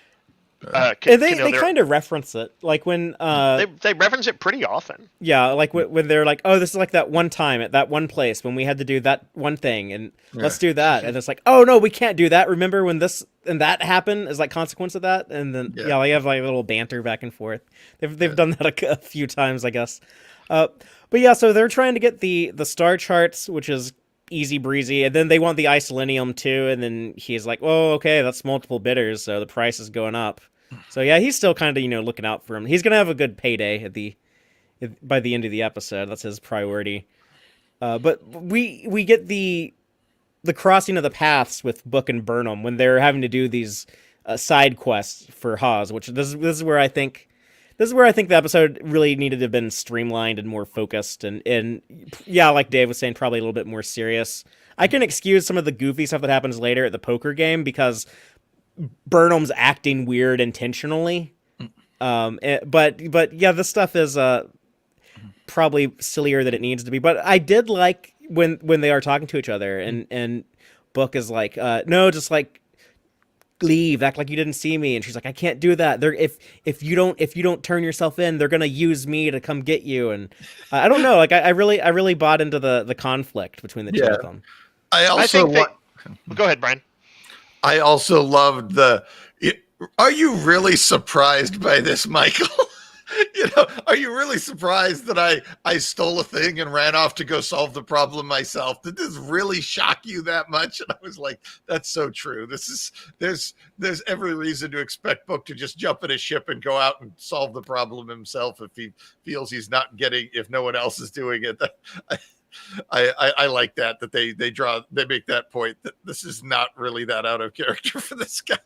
They kind of reference it, like when they reference it pretty often. Yeah, like when they're like, oh, this is like that one time at that one place when we had to do that one thing, and let's do that, and it's like, oh no, we can't do that. Remember when this and that happened as like consequence of that, and then they have like a little banter back and forth. They've done that a few times, I guess. But yeah, so they're trying to get the star charts, which is easy breezy, and then they want the isolinium too, and then he's like, oh, okay, that's multiple bidders, so the price is going up. So yeah, he's still kind of, looking out for him. He's gonna have a good payday by the end of the episode. That's his priority. But we get the crossing of the paths with Book and Burnham when they're having to do these side quests for Haas, which this is where I think the episode really needed to have been streamlined and more focused, and yeah, like Dave was saying, probably a little bit more serious. I can excuse some of the goofy stuff that happens later at the poker game because Burnham's acting weird intentionally. But yeah, this stuff is probably sillier than it needs to be. But I did like when they are talking to each other, and Book is like, no, just like leave, act like you didn't see me, and she's like, I can't do that. If you don't turn yourself in, they're gonna use me to come get you. And I don't know, like I really bought into the conflict between the two of them. Go ahead, Brian. I also loved are you really surprised by this, Michael? Are you really surprised that I stole a thing and ran off to go solve the problem myself? Did this really shock you that much? And I was like, that's so true. There's every reason to expect Book to just jump in a ship and go out and solve the problem himself if he feels he's not if no one else is doing it. I like that they make that point that this is not really that out of character for this guy.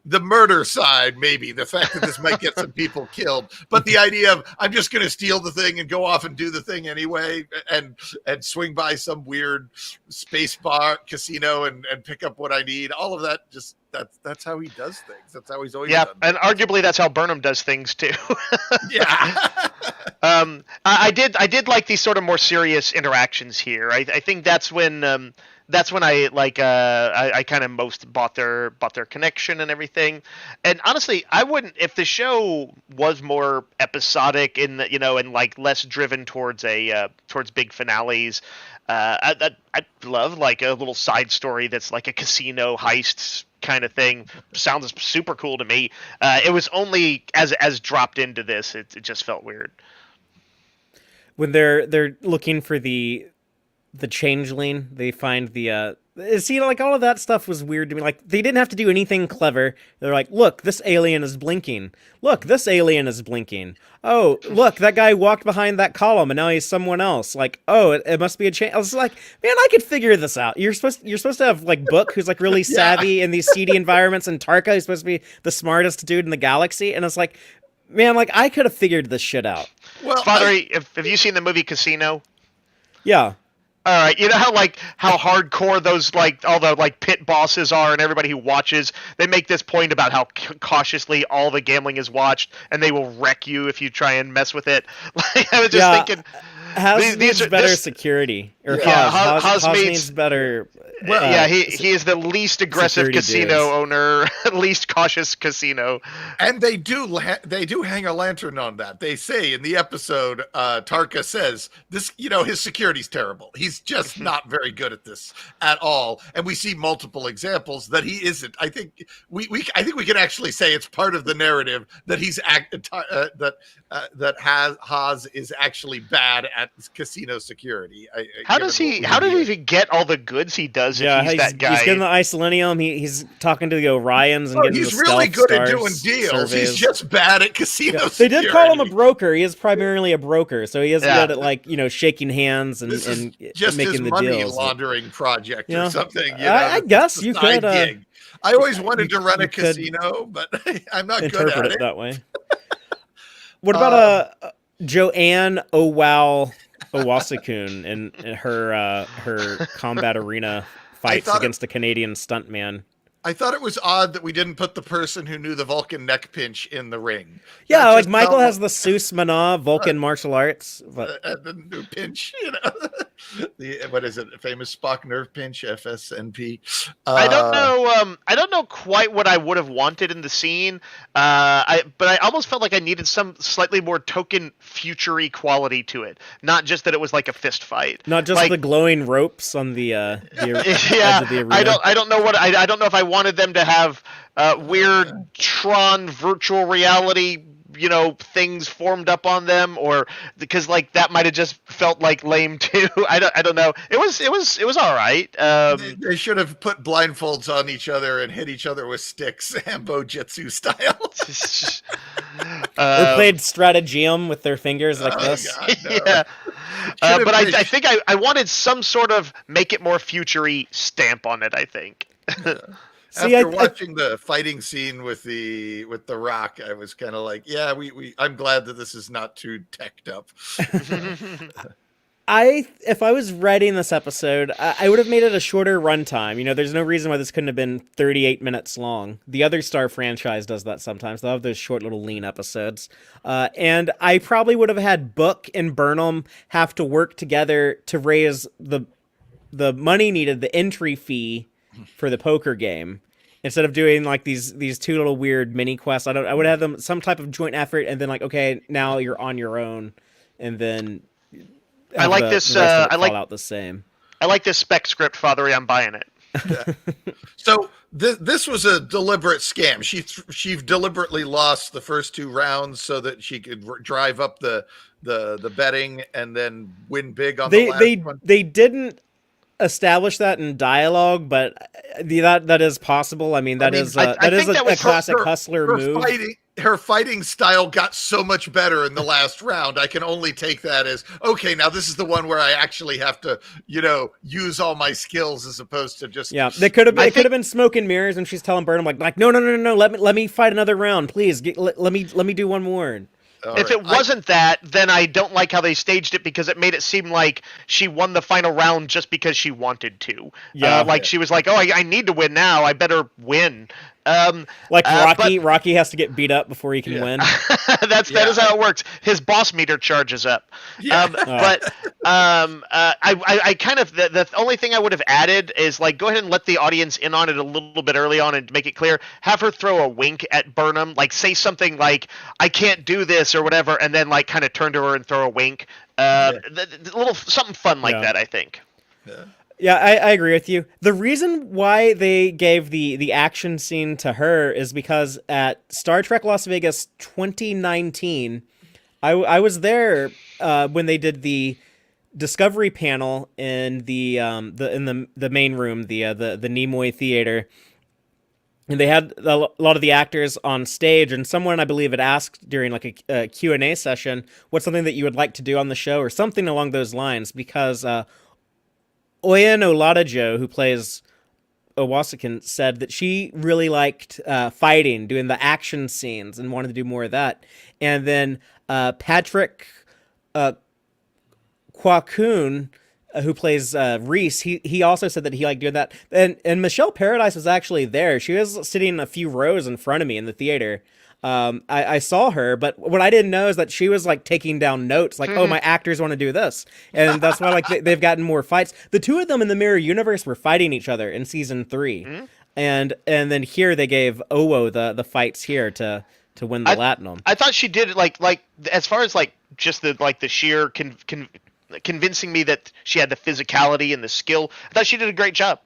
The murder side, maybe the fact that this might get some people killed, but the idea of I'm just going to steal the thing and go off and do the thing anyway, and swing by some weird space bar casino and pick up what I need. All of that, just that's how he does things. That's how he's always done. And arguably that's how Burnham does things too. Yeah. I did like these sort of more serious interactions here. I think that's when I kind of most bought their connection and everything. And honestly, I wouldn't, if the show was more episodic and like less driven towards big finales. I'd love like a little side story that's like a casino heist kind of thing. Sounds super cool to me. It was only as dropped into this, it just felt weird. When they're looking for the changeling, they find the like all of that stuff was weird to me. Like they didn't have to do anything clever. They're like, look, this alien is blinking. Look, this alien is blinking. Oh, look, that guy walked behind that column and now he's someone else. Like, oh, it must be a change. I was like, man, I could figure this out. You're supposed to have like Book, who's like really savvy in these seedy environments, and Tarka, who's supposed to be the smartest dude in the galaxy. And it's like, man, like I could have figured this shit out. Well, Father, have you seen the movie Casino? Yeah. All right, you know how hardcore those all the pit bosses are, and everybody who watches, they make this point about how cautiously all the gambling is watched, and they will wreck you if you try and mess with it. I was just thinking, Haas needs better security. Or Haas needs better. Well, he is the least aggressive casino owner, least cautious casino. And they do hang a lantern on that. They say in the episode, Tarka says this, his security's terrible. He's just not very good at this at all. And we see multiple examples that he isn't. I think we can actually say it's part of the narrative that he's that Haas is actually bad at casino security. How does he? How did he even get all the goods he does? Yeah, if he's that guy. He's getting the Isolinium. He's talking to the Orions and getting he's the really stealth good at doing stars deals. surveys. He's just bad at casino They security. did call him a broker. He is primarily a broker, so he is good at like shaking hands and, This is and just making his the money deals. laundering project Yeah. or something. I guess you could. Gig. I always wanted to run a you could casino, but I'm not good interpret at it it. that way. What about Joanne Owasakun and her combat arena fights against the Canadian stuntman? I thought it was odd that we didn't put the person who knew the Vulcan neck pinch in the ring. Yeah, That like just Michael felt has the Seuss Mana Vulcan martial arts. But the new pinch, what is it? Famous Spock nerve pinch, FSNP. I don't know. I don't know quite what I would have wanted in the scene. But I almost felt like I needed some slightly more token future-y quality to it. Not just that it was like a fist fight. not just like, the glowing ropes on the edge yeah. of the arena. I don't know what I don't know if I wanted them to have weird Tron virtual reality things formed up on them, or because like that might have just felt like lame too. I don't know. It was all right. They should have put blindfolds on each other and hit each other with sticks, Hambo Jitsu style. Or played Stratageum with their fingers like this. God, no. Yeah. But I think I wanted some sort of make it more future-y stamp on it, I think. See, After watching the fighting scene with the Rock, I was kind of like, yeah, I'm glad that this is not too teched up. If I was writing this episode, I would have made it a shorter runtime. There's no reason why this couldn't have been 38 minutes long. The other Star franchise does that sometimes. They'll have those short little lean episodes. And I probably would have had Book and Burnham have to work together to raise the money needed, the entry fee for the poker game, instead of doing like these two little weird mini quests. I would have them some type of joint effort, and then like, okay, now you're on your own, and then I like this. I like out the same. I like this spec script, Fathery. I'm buying it. Yeah. So this was a deliberate scam. She deliberately lost the first two rounds so that she could drive up the betting and then win big on the last one. They didn't establish that in dialogue, but that is possible. I mean, that is a classic hustler move. Her fighting style got so much better in the last round. I can only take that as, okay, now this is the one where I actually have to, use all my skills as opposed to just. Yeah, it could have been smoke and mirrors, and she's telling Burnham like no, let me fight another round, please. Let me do one more. If it wasn't that, then I don't like how they staged it, because it made it seem like she won the final round just because she wanted to. Yeah, she was like, oh, I need to win now. I better win. Rocky has to get beat up before he can win. That is how it works. His boss meter charges up. Yeah. I kind of the only thing I would have added is like, go ahead and let the audience in on it a little bit early on and make it clear. Have her throw a wink at Burnham, like say something like, "I can't do this" or whatever, and then like kind of turn to her and throw a wink. The little something fun like that, I think. Yeah. Yeah, I agree with you. The reason why they gave the action scene to her is because at Star Trek Las Vegas 2019, I was there when they did the Discovery panel in the main room, the Nimoy Theater, and they had a lot of the actors on stage, and someone, I believe, had asked during like a Q&A session, what's something that you would like to do on the show, or something along those lines, because Oyen Oladajo, who plays Owasakin, said that she really liked fighting, doing the action scenes, and wanted to do more of that. And then Patrick Quaccoon, who plays Reese, he also said that he liked doing that. And Michelle Paradise was actually there. She was sitting a few rows in front of me in the theater. I saw her, but what I didn't know is that she was like taking down notes, like, oh, my actors want to do this, and that's why like they've gotten more fights. The two of them in the Mirror Universe were fighting each other in season 3, and then here they gave Owo the fights here to win the Latinum. I thought she did it like as far as like just the sheer convincing me that she had the physicality and the skill. I thought she did a great job.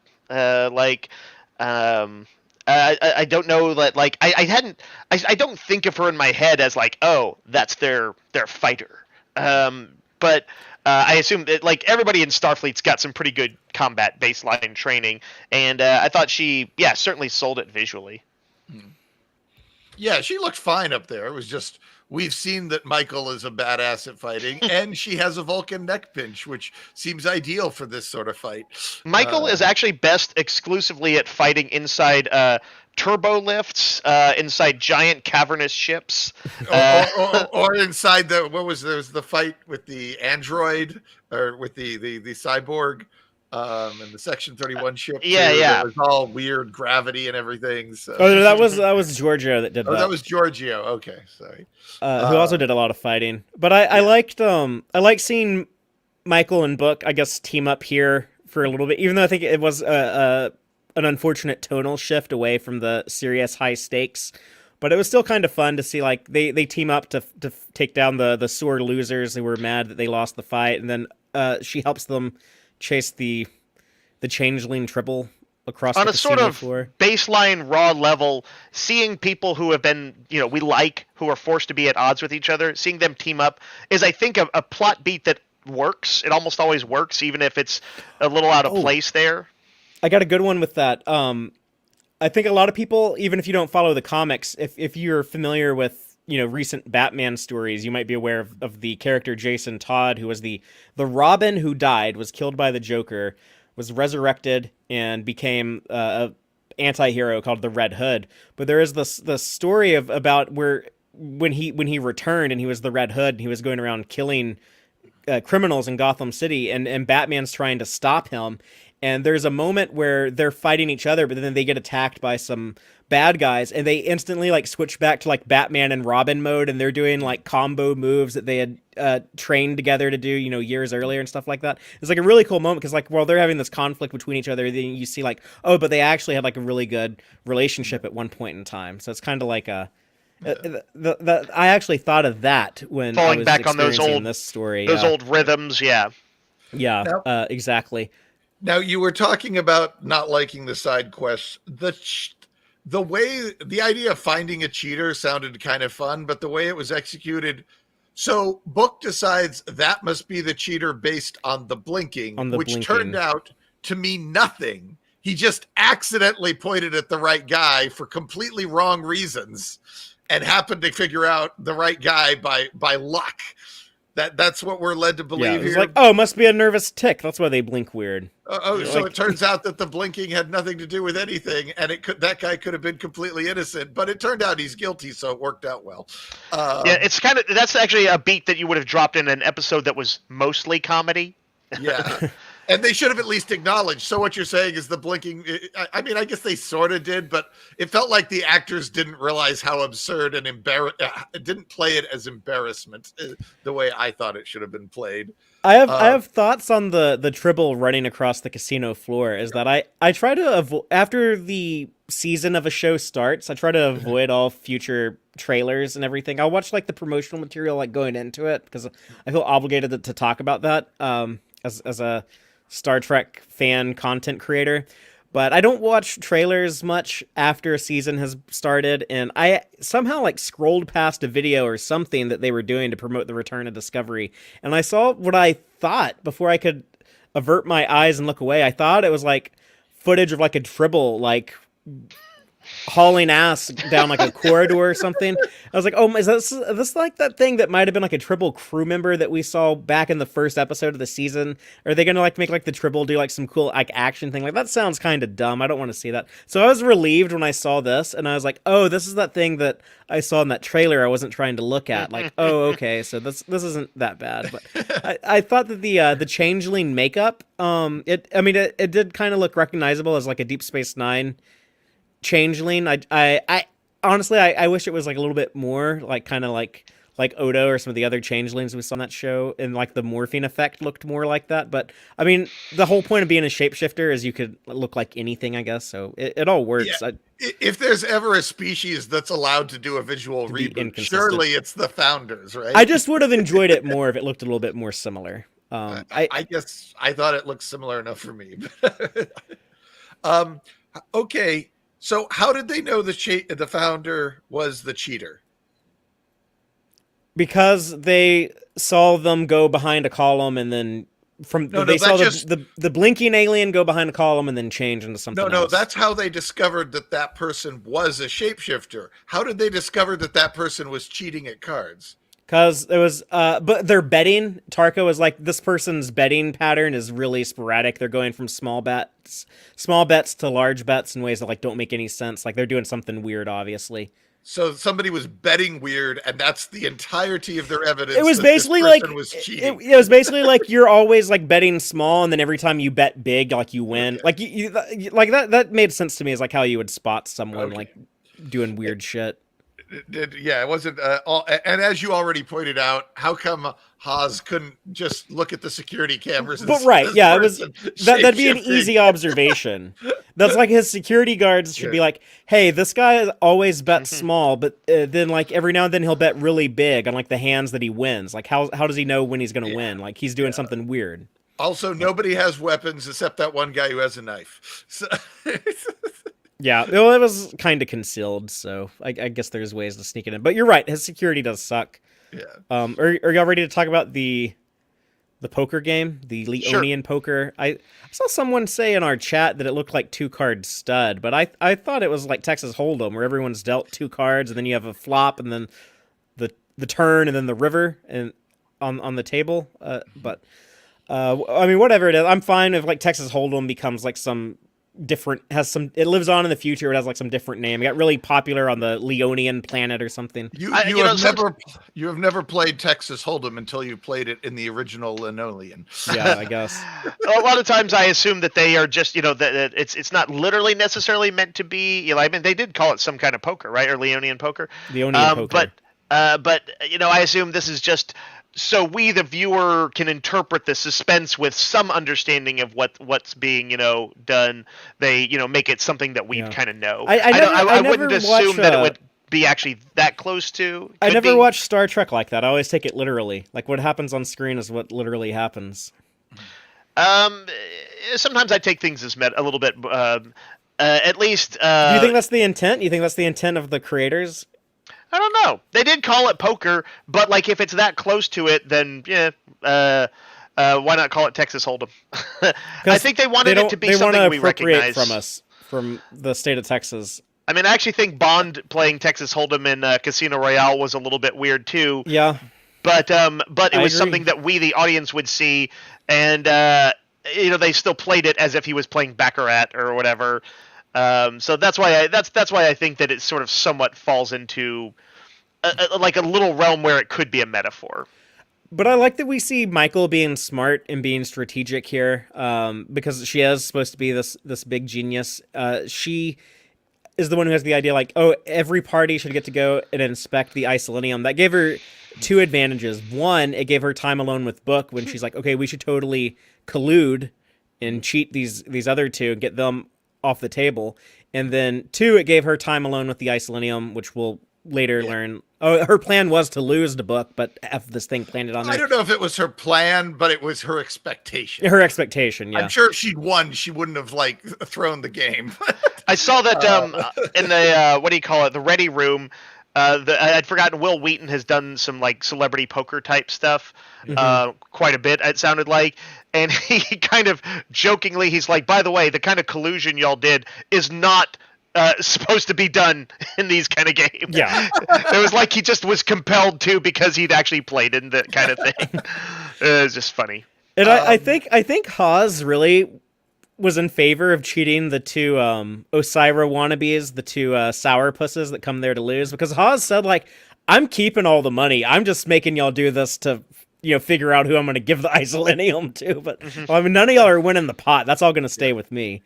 I don't know that, like, I don't think of her in my head as like, oh, that's their fighter. But I assume that like everybody in Starfleet's got some pretty good combat baseline training, and I thought she, yeah, certainly sold it visually. Yeah, she looked fine up there. It was just we've seen that Michael is a badass at fighting, and she has a Vulcan neck pinch, which seems ideal for this sort of fight. Michael is actually best exclusively at fighting inside turbo lifts, inside giant cavernous ships, or inside the there was the fight with the android or with the cyborg. And the Section 31 ship. Yeah. It was all weird gravity and everything. So. Oh, that was Giorgio that did that. Oh, that was Giorgio. Okay, sorry. Who also did a lot of fighting. But I liked seeing Michael and Book, I guess, team up here for a little bit, even though I think it was an unfortunate tonal shift away from the serious high stakes. But it was still kind of fun to see, like, they team up to take down the sore losers who were mad that they lost the fight, and then she helps them chase the changeling triple across on the a sort of floor. Baseline raw level, seeing people who have been, who are forced to be at odds with each other, seeing them team up is, I think, a plot beat that works. It almost always works, even if it's a little out of place there. I got a good one with that. I think a lot of people, even if you don't follow the comics, if you're familiar with recent Batman stories, you might be aware of the character Jason Todd, who was the Robin who died, was killed by the Joker, was resurrected and became a anti-hero called the Red Hood. But there is the story about where when he returned and he was the Red Hood and he was going around killing criminals in Gotham City, and Batman's trying to stop him. And there's a moment where they're fighting each other, but then they get attacked by some bad guys, and they instantly like switch back to like Batman and Robin mode, and they're doing like combo moves that they had trained together to do, years earlier and stuff like that. It's like a really cool moment because like while they're having this conflict between each other, then you see like, oh, but they actually had like a really good relationship at one point in time. So it's kind of like I actually thought of that when falling I was back on those old rhythms. Yeah, exactly. Now, you were talking about not liking the side quests. The idea of finding a cheater sounded kind of fun, but the way it was executed. So Book decides that must be the cheater based on the blinking, turned out to mean nothing. He just accidentally pointed at the right guy for completely wrong reasons and happened to figure out the right guy by luck. That's what we're led to believe here. It's like, oh, must be a nervous tick. That's why they blink weird. So it turns out that the blinking had nothing to do with anything, and that guy could have been completely innocent, but it turned out he's guilty, so it worked out well. It's that's actually a beat that you would have dropped in an episode that was mostly comedy. Yeah. And they should have at least acknowledged. So what you're saying is the blinking. I mean, I guess they sort of did, but it felt like the actors didn't realize how absurd and didn't play it as embarrassment the way I thought it should have been played. I have thoughts on the Tribble running across the casino floor. Is that I try to avoid, after the season of a show starts, I try to avoid all future trailers and everything. I'll watch like the promotional material like going into it because I feel obligated to talk about that as a Star Trek fan content creator. But I don't watch trailers much after a season has started, and I somehow like scrolled past a video or something that they were doing to promote the return of Discovery, and I saw what I thought before I could avert my eyes and look away. I thought it was like footage of like a Tribble like hauling ass down like a corridor or something. I was like, oh, is this like that thing that might have been like a Tribble crew member that we saw back in the first episode of the season? Are they gonna like make like the Tribble do like some cool like action thing? Like that sounds kind of dumb. I don't want to see that. So I was relieved when I saw this, and I was like, oh, this is that thing that I saw in that trailer I wasn't trying to look at. Like, oh, okay, so this isn't that bad. But I thought that the changeling makeup, it did kind of look recognizable as like a Deep Space Nine changeling. I honestly I wish it was like a little bit more like kind of like Odo or some of the other changelings we saw on that show, and like the morphine effect looked more like that. But I mean, the whole point of being a shapeshifter is you could look like anything, I guess. So it all works. Yeah. If there's ever a species that's allowed to do a visual reboot, surely it's the Founders, right? I just would have enjoyed it more if it looked a little bit more similar. I guess I thought it looked similar enough for me. Okay. So how did they know the Founder was the cheater? because they saw them go behind a column and then they saw the blinking alien go behind a column and then change into something else. That's how they discovered that person was a shapeshifter. How did they discover that person was cheating at cards? Because it was, but their betting, Tarko was like, this person's betting pattern is really sporadic. They're going from small bets to large bets in ways that like don't make any sense. Like they're doing something weird, obviously. So somebody was betting weird, and that's the entirety of their evidence. It was basically like it was basically like you're always like betting small, and then every time you bet big, like you win. Okay. Like you like that made sense to me. Is like how you would spot someone like doing weird shit. It wasn't. And as you already pointed out, how come Haas couldn't just look at the security cameras? And it was that'd be an easy observation. That's like his security guards should be like, hey, this guy always bets small, but then like every now and then he'll bet really big on like the hands that he wins. Like how does he know when he's going to win? Like he's doing something weird. Also, nobody has weapons except that one guy who has a knife. So yeah, well, it was kind of concealed, so I guess there's ways to sneak it in. But you're right, his security does suck. Yeah. Are y'all ready to talk about the poker game, the Leonian poker? I saw someone say in our chat that it looked like 2-card stud, but I thought it was like Texas Hold'em, where everyone's dealt 2 cards, and then you have a flop, and then the turn, and then the river, and on the table. But I mean, whatever it is, I'm fine if like Texas Hold'em becomes like some different, it lives on in the future. It has like some different name. It got really popular on the Leonian planet or something. You have never played Texas Hold'em until you played it in the original Linoleum. Yeah, I guess. A lot of times I assume that they are just, that it's not literally necessarily meant to be, I mean, they did call it some kind of poker, right? Or Leonian poker. Leonian poker. But I assume this is just so we, the viewer, can interpret the suspense with some understanding of what's being, done. They, make it something that we kind of know. I wouldn't assume that it would be actually that close to. I never watched Star Trek like that. I always take it literally. Like what happens on screen is what literally happens. Sometimes I take things as a little bit, at least. Do you think that's the intent? You think that's the intent of the creators? I don't know. They did call it poker, but like if it's that close to it, then why not call it Texas Hold'em? I think they wanted it to be something we recognize from us, from the state of Texas. I mean, I actually think Bond playing Texas Hold'em in Casino Royale was a little bit weird too. Yeah, but it was something that we, the audience, would see, and they still played it as if he was playing Baccarat or whatever. So that's why I think that it sort of somewhat falls into like a little realm where it could be a metaphor. But I like that we see Michael being smart and being strategic here, because she is supposed to be this big genius. She is the one who has the idea, like, oh, every party should get to go and inspect the isolinium. That gave her 2 advantages. One, it gave her time alone with Book when she's like, okay, we should totally collude and cheat these other 2 and get them off the table. And then 2, it gave her time alone with the isolinium, which we'll later learn. Oh, her plan was to lose the Book, but F this thing planted on there. I don't know if it was her plan, but it was her expectation. Her expectation, yeah. I'm sure if she'd won, she wouldn't have like thrown the game. I saw that in the what do you call it? The Ready Room. I'd forgotten Will Wheaton has done some like celebrity poker type stuff quite a bit, it sounded like. And he kind of jokingly, he's like, by the way, the kind of collusion y'all did is not supposed to be done in these kind of games. Yeah. It was like he just was compelled to because he'd actually played in that kind of thing. It was just funny. And I think Haas really was in favor of cheating the 2 Osira wannabes, the 2 sourpusses that come there to lose, because Haas said, like, I'm keeping all the money. I'm just making y'all do this to, figure out who I'm going to give the isolinium to. But well, I mean, none of y'all are winning the pot. That's all going to stay with me.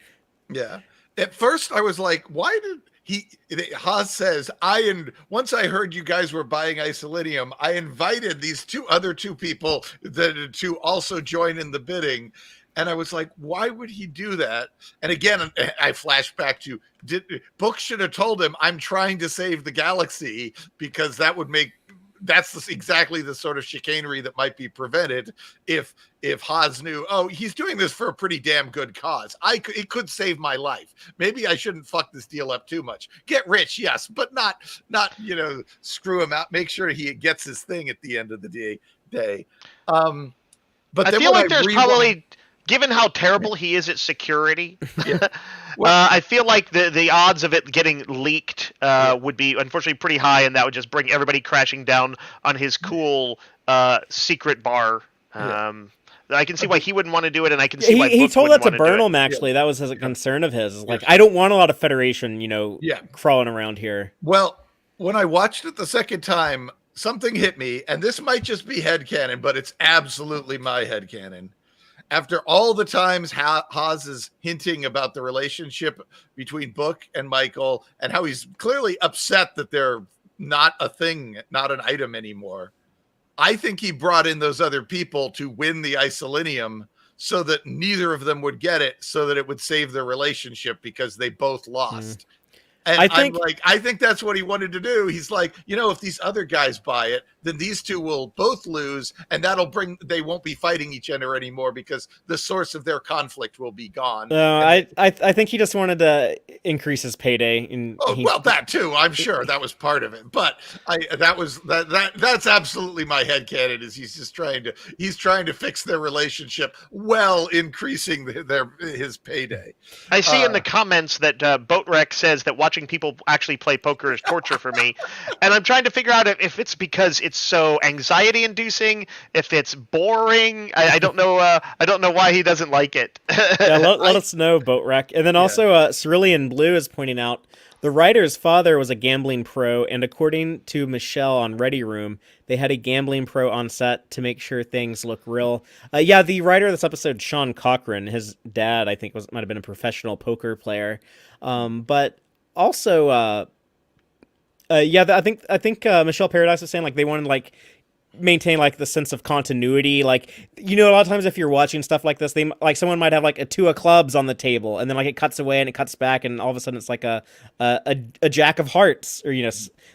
Yeah. At first, I was like, why did Haas says, once I heard you guys were buying isolinium, I invited these 2 people to also join in the bidding. And I was like, why would he do that? And again, I flashed back to, Book should have told him, I'm trying to save the galaxy, because that would make that's exactly the sort of chicanery that might be prevented if Haas knew, oh, he's doing this for a pretty damn good cause. It could save my life. Maybe I shouldn't fuck this deal up too much. Get rich, yes, but not screw him out. Make sure he gets his thing at the end of the day. But I feel like there's probably, given how terrible he is at security, I feel like the odds of it getting leaked would be unfortunately pretty high, and that would just bring everybody crashing down on his cool secret bar. I can see why he wouldn't want to do it, and I can see why he told that to Burnham. Actually, that was a concern of his. Like, I don't want a lot of Federation, crawling around here. Well, when I watched it the second time, something hit me, and this might just be headcanon, but it's absolutely my headcanon. After all the times Haas is hinting about the relationship between Book and Michael and how he's clearly upset that they're not a thing, not an item anymore, I think he brought in those other people to win the Isolinium so that neither of them would get it, so that it would save their relationship because they both lost. And I think that's what he wanted to do. He's like, if these other guys buy it, then these two will both lose, and they won't be fighting each other anymore because the source of their conflict will be gone. I think he just wanted to increase his payday. That too. I'm sure that was part of it. But that's absolutely my headcanon. Is he's trying to fix their relationship while increasing his payday. I see in the comments that Boatrek says that watching people actually play poker is torture for me, and I'm trying to figure out if it's because it's so anxiety inducing, if it's boring. I don't know. I don't know why he doesn't like it. Let us know, Boatrek. And then also Cerulean Blue is pointing out the writer's father was a gambling pro, and according to Michelle on Ready Room, they had a gambling pro on set to make sure things look real. The writer of this episode, Sean Cochran, his dad, I think might have been a professional poker player, but also, I think Michelle Paradise was saying like they wanted to like maintain like the sense of continuity. Like, a lot of times if you're watching stuff like this, they like someone might have like a two of clubs on the table, and then like it cuts away and it cuts back, and all of a sudden it's like a jack of hearts, or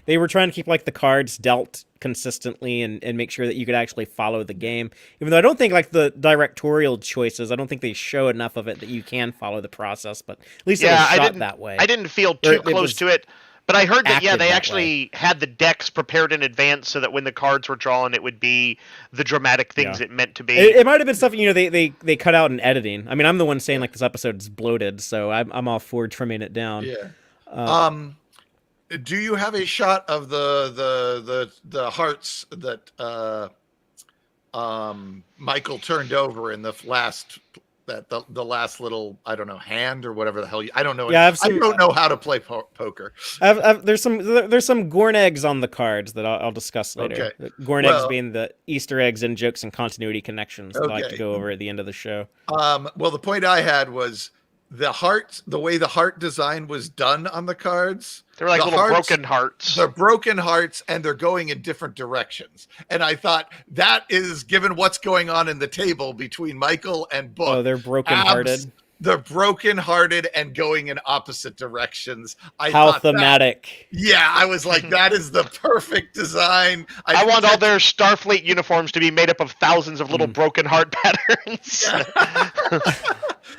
they were trying to keep like the cards dealt consistently and make sure that you could actually follow the game. Even though I don't think like the directorial choices, I don't think they show enough of it that you can follow the process, but at least it was shot that way. I didn't feel too close to it. But I heard that, they actually had the decks prepared in advance so that when the cards were drawn, it would be the dramatic things it meant to be. It might have been stuff, they cut out in editing. I mean, I'm the one saying, like, this episode's bloated, so I'm all for trimming it down. Yeah. Do you have a shot of the hearts that Michael turned over in the last... the last little, I don't know, hand or whatever the hell I don't know. Yeah, I don't know how to play poker. There's some Gorn Eggs on the cards that I'll discuss later. Okay. Gorn Eggs being the Easter eggs and jokes and continuity connections that I like to go over at the end of the show. Well, the point I had was the way the heart design was done on the cards. They're like little broken hearts. They're broken hearts, and they're going in different directions. And I thought that is, given what's going on in the table between Michael and Book. Oh, they're broken-hearted. They're broken-hearted and going in opposite directions. How thematic. I was like, that is the perfect design. I want all their Starfleet uniforms to be made up of thousands of little broken heart patterns.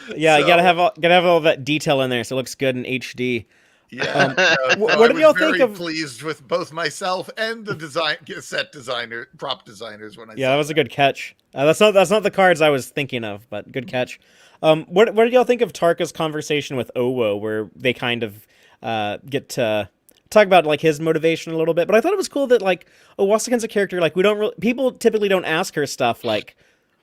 You gotta have all that detail in there, so it looks good in HD. What did y'all think of? Pleased with both myself and the prop designers when I. That was a good catch. That's not the cards I was thinking of, but good catch. What did y'all think of Tarka's conversation with Owo, where they kind of get to talk about like his motivation a little bit? But I thought it was cool that like Wasakin's a character like people typically don't ask her stuff like,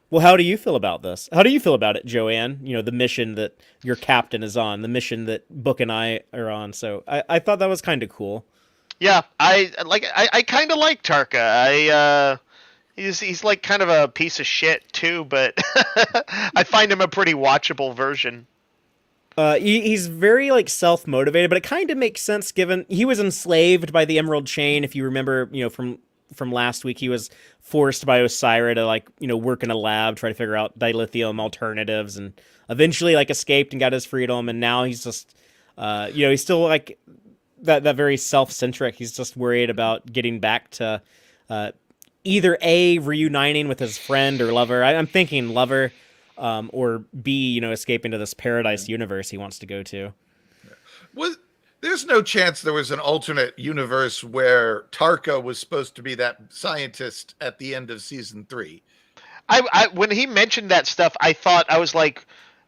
well, how do you feel about this? How do you feel about it, Joanne? The mission that your captain is on, the mission that Book and I are on. So I thought that was kind of cool. Yeah, I kind of like Tarka. He's like kind of a piece of shit too, but I find him a pretty watchable version. He's very like self-motivated, but it kind of makes sense given he was enslaved by the Emerald Chain. If you remember, from last week, he was forced by Osira to work in a lab, try to figure out dilithium alternatives, and eventually escaped and got his freedom. And now he's just, he's still like that very self-centric. He's just worried about getting back to either A, reuniting with his friend or lover. I'm thinking lover, or B, escaping to this paradise universe he wants to go to. There's no chance there was an alternate universe where Tarka was supposed to be that scientist at the end of season 3. When he mentioned that stuff, I was like,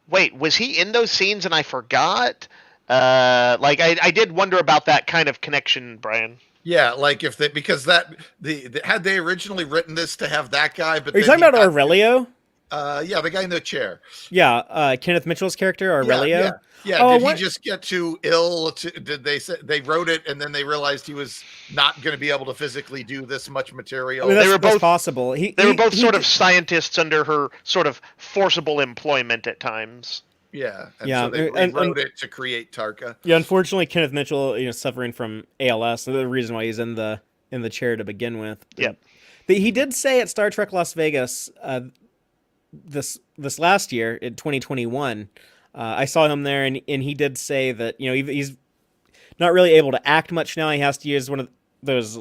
wait, was he in those scenes and I forgot? I did wonder about that kind of connection, Brian. Yeah, like if they, because had they originally written this to have that guy, but are you talking about Aurelio? Yeah, the guy in the chair. Yeah, Kenneth Mitchell's character, Aurelio. Yeah. Oh, did he just get too ill? Did they say they wrote it and then they realized he was not going to be able to physically do this much material? I mean, that's both possible. They were both sort of scientists under her sort of forcible employment at times. Yeah, so they wrote it to create Tarka. Yeah, unfortunately, Kenneth Mitchell, suffering from ALS, the reason why he's in the chair to begin with. Yep. He did say at Star Trek Las Vegas this last year in 2021. I saw him there, and he did say that he's not really able to act much now. He has to use one of those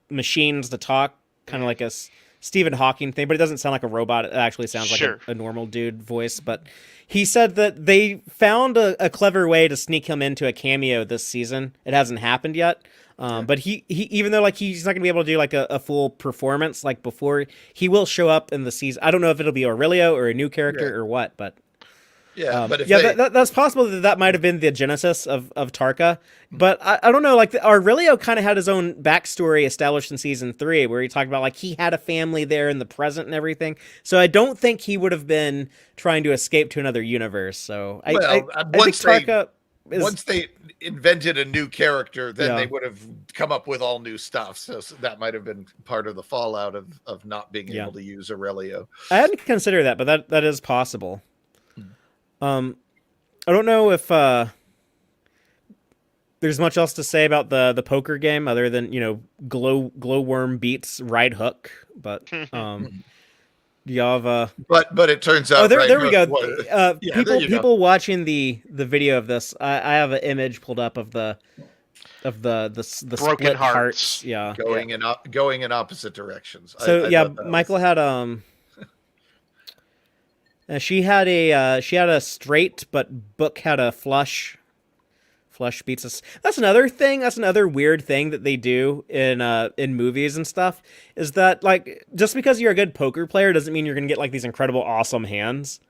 machines to talk, kind of like a Stephen Hawking thing, but it doesn't sound like a robot. It actually sounds like a normal dude voice. But he said that they found a clever way to sneak him into a cameo this season. It hasn't happened yet. But he even though he's not gonna be able to do a full performance like before, he will show up in the season. I don't know if it'll be Aurelio or a new character or what, but that's possible that might have been the genesis of Tarka. But I don't know. Aurelio kind of had his own backstory established in season 3, where he talked about he had a family there in the present and everything. So I don't think he would have been trying to escape to another universe. So I think Tarka. Once they invented a new character, then they would have come up with all new stuff. So that might have been part of the fallout of not being able to use Aurelio. I hadn't considered that, but that is possible. I don't know if there's much else to say about the poker game other than glowworm beats right hook, but do y'all have but it turns out there we go. People watching the video of this, I have an image pulled up of the broken split hearts. Yeah, going in opposite directions. So Michael had she had a straight, but Book had a flush. Flush beats us. That's another thing. That's another weird thing that they do in movies and stuff. Is that just because you're a good poker player doesn't mean you're gonna get these incredible, awesome hands.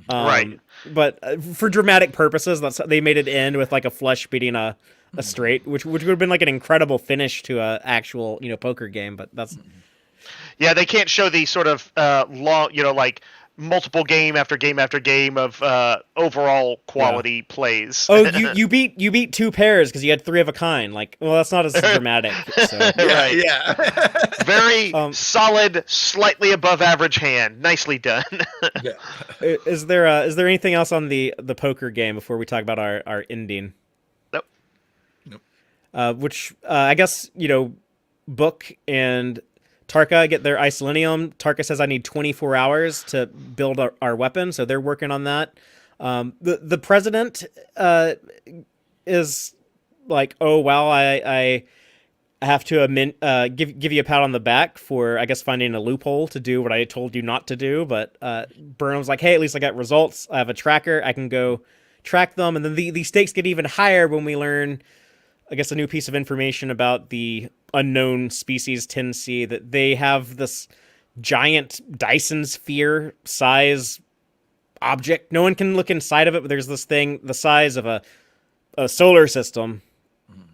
Right. But for dramatic purposes, they made it end with a flush beating a straight, which would have been an incredible finish to a actual poker game. But that's they can't show the sort of long multiple game after game after game of overall quality plays. Oh, you beat 2 pairs because you had 3 of a kind. That's not as dramatic. So. Right. Yeah. Very solid, slightly above average hand. Nicely done. Is there anything else on the poker game before we talk about our ending? Nope. Which I guess Book and Tarka get their isolinium. Tarka says, I need 24 hours to build our weapon, so they're working on that. The president is oh, wow, I have to give you a pat on the back for, I guess, finding a loophole to do what I told you not to do. But Burnham's hey, at least I got results. I have a tracker. I can go track them. And then the stakes get even higher when we learn, I guess, a new piece of information about the unknown species 10C, that they have this giant Dyson sphere size object. No one can look inside of it, but there's this thing the size of a solar system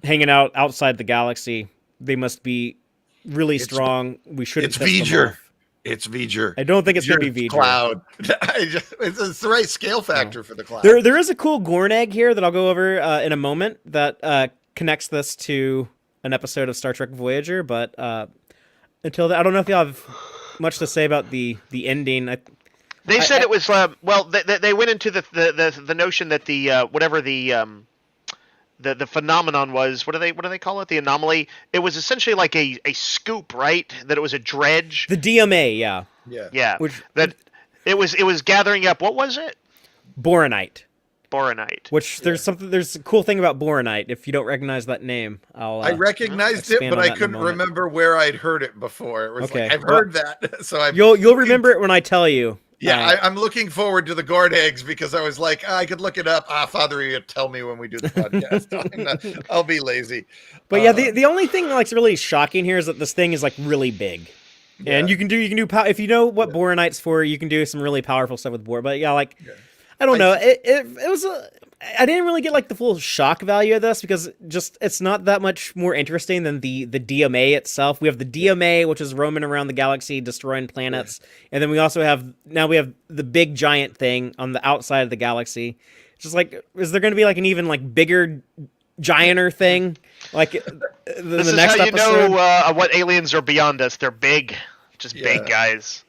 hanging out outside the galaxy. They must be really strong. We shouldn't. It's V'ger. It's V'ger. I don't think it's going to be V'ger. Cloud. It's the right scale factor for the cloud. There is a cool Gorn egg here that I'll go over in a moment that connects this to an episode of Star Trek Voyager, but until then, I don't know if you have much to say about the ending. They said it was they went into the notion that the whatever the phenomenon was. What do they call it? The anomaly. It was essentially like a scoop, right? That it was a dredge. The DMA, yeah. Which it was gathering up. What was it? Boronite. Boronite. Which there's a cool thing about Boronite. If you don't recognize that name, I recognized it, but I couldn't remember where I'd heard it before. It was like I've heard that, so you'll remember it when I tell you. Yeah, I'm looking forward to the Gorn Eggs because I was like, I could look it up. Father, you tell me when we do the podcast. I'll be lazy. But yeah, the only thing that's really shocking here is that this thing is like really big, and you can do if you know what Boronite's for, you can do some really powerful stuff with Bor. But yeah, I don't know. It was I didn't really get like the full shock value of this because it's not that much more interesting than the DMA itself. We have the DMA, which is roaming around the galaxy, destroying planets, and then we also have the big giant thing on the outside of the galaxy. It's just like, is there going to be like an even like bigger, gianter thing? Like the next how episode? You know what aliens are beyond us. They're big, just big guys.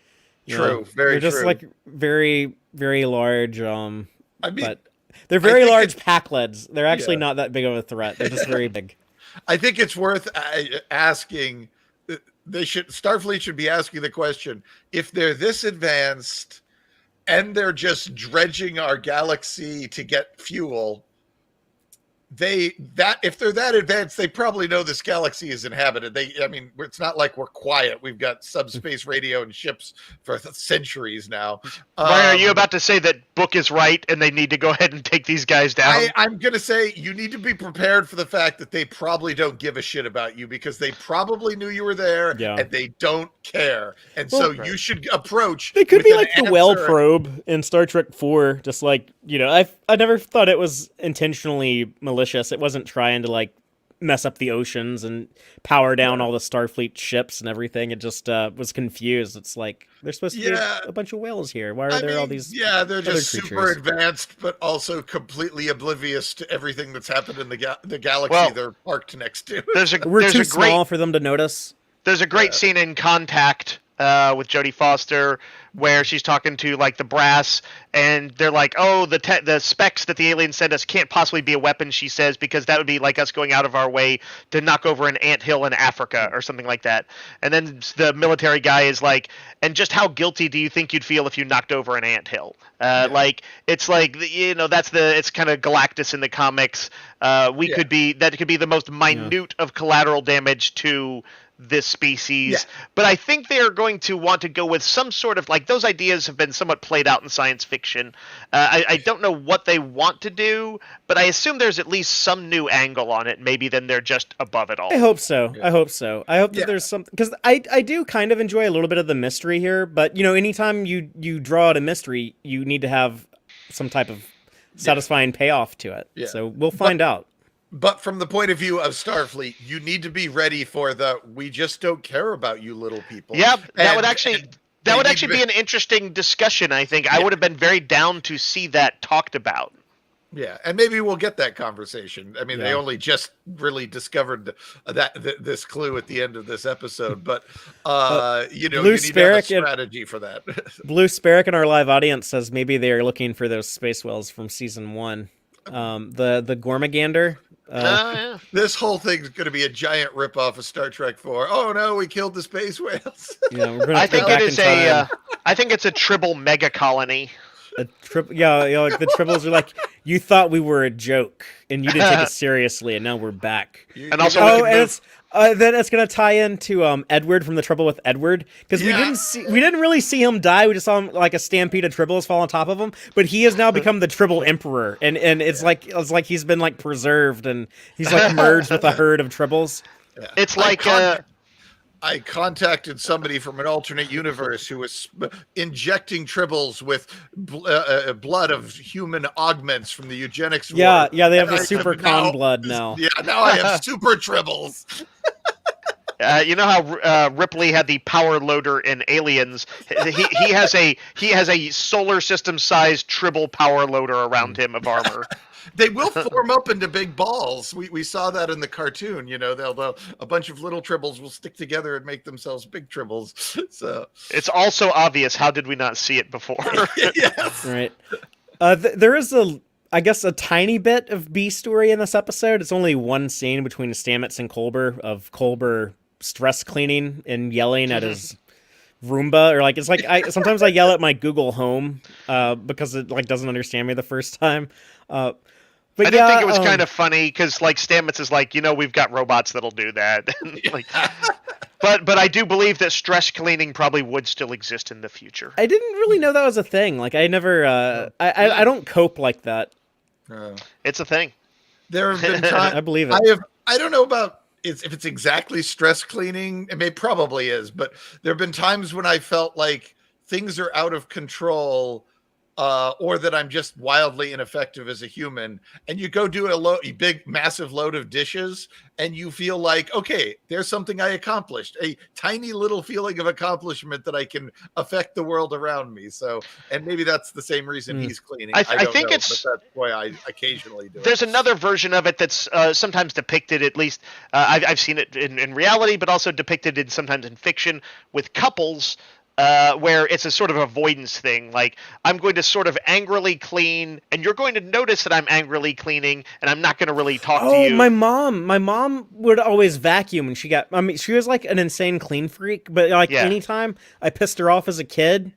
True, very They're true. just like very, very large. But they're very large packleds. They're actually not that big of a threat. They're just very big. I think it's worth asking. Starfleet should be asking the question: if they're this advanced and they're just dredging our galaxy to get fuel, if they're that advanced, they probably know this galaxy is inhabited. It's not like we're quiet. We've got subspace radio and ships for centuries now. Ryan, are you about to say that Book is right and they need to go ahead and take these guys down? I'm going to say you need to be prepared for the fact that they probably don't give a shit about you because they probably knew you were there and they don't care. And you should approach. They could be like the Well probe in Star Trek 4, just like, I never thought it was intentionally malicious. It wasn't trying to like mess up the oceans and power down all the Starfleet ships and everything. It just was confused. It's like there's supposed to be a bunch of whales here. Why are there all these? Yeah, they're just creatures? Super advanced, but also completely oblivious to everything that's happened in the galaxy they're parked next to. We're too small for them to notice. There's a great scene in Contact with Jodie Foster where she's talking to like the brass and they're like, oh, the specs that the aliens sent us can't possibly be a weapon, she says, because that would be like us going out of our way to knock over an anthill in Africa or something like that. And then the military guy is like, and just how guilty do you think you'd feel if you knocked over an anthill? Like it's like, it's kind of Galactus in the comics. That could be the most minute of collateral damage to this species, but I think they are going to want to go with some sort of like those ideas have been somewhat played out in science fiction. I don't know what they want to do, but I assume there's at least some new angle on it. Maybe then they're just above it all. I hope so. I hope that there's some, because I do kind of enjoy a little bit of the mystery here, but anytime you draw out a mystery, you need to have some type of satisfying payoff to it. Yeah. So we'll find out. But from the point of view of Starfleet, you need to be ready for we just don't care about you little people. Yeah, that would actually be an interesting discussion, I think. I would have been very down to see that talked about. Yeah, and maybe we'll get that conversation. I mean, they only just really discovered this clue at the end of this episode, but you need to have a strategy for that. Blue Sparrow in our live audience says maybe they are looking for those space whales from season 1. The Gormagander. This whole thing's going to be a giant ripoff of Star Trek 4. Oh no, we killed the space whales. We're going to think it is I think it's a tribble mega colony. Like the tribbles are like, you thought we were a joke and you didn't take us seriously, and now we're back. And also, then it's gonna tie into Edward from The Trouble with Edward, because we didn't really see him die. We just saw him like a stampede of tribbles fall on top of him, but he has now become the Tribble Emperor, and it's like he's been like preserved and he's like merged with a herd of tribbles. Yeah. It's like I contacted somebody from an alternate universe who was injecting tribbles with blood of human augments from the eugenics war. Yeah, they have the super con blood now. Yeah, now I have super tribbles. You know how Ripley had the power loader in Aliens? He has a solar system sized tribble power loader around him of armor. They will form up into big balls. We saw that in the cartoon. They'll a bunch of little tribbles will stick together and make themselves big tribbles. So it's also obvious. How did we not see it before? Yes. Right. There is a tiny bit of B story in this episode. It's only one scene between Stamets and Culber of Culber stress cleaning and yelling at his Roomba, or like it's like I sometimes I yell at my Google Home because it like doesn't understand me the first time. Uh, I but did think yeah, it was kind of funny because like Stamets is like, we've got robots that'll do that. Like, but I do believe that stress cleaning probably would still exist in the future. I didn't really know that was a thing. Like I never, I don't cope like that. It's a thing. There have been times I believe it. I don't know about if it's exactly stress cleaning. It probably is, but there have been times when I felt like things are out of control, or that I'm just wildly ineffective as a human. And you go do a big, massive load of dishes, and you feel like, okay, there's something I accomplished, a tiny little feeling of accomplishment that I can affect the world around me. So, and maybe that's the same reason he's cleaning. I don't think know, it's but that's why I occasionally do there's it. another version of it that's sometimes depicted, at least I've seen it in reality, but also depicted sometimes in fiction with couples. Where it's a sort of avoidance thing. Like, I'm going to sort of angrily clean, and you're going to notice that I'm angrily cleaning, and I'm not going to really talk to you. My mom would always vacuum, and she was like an insane clean freak. But like anytime I pissed her off as a kid,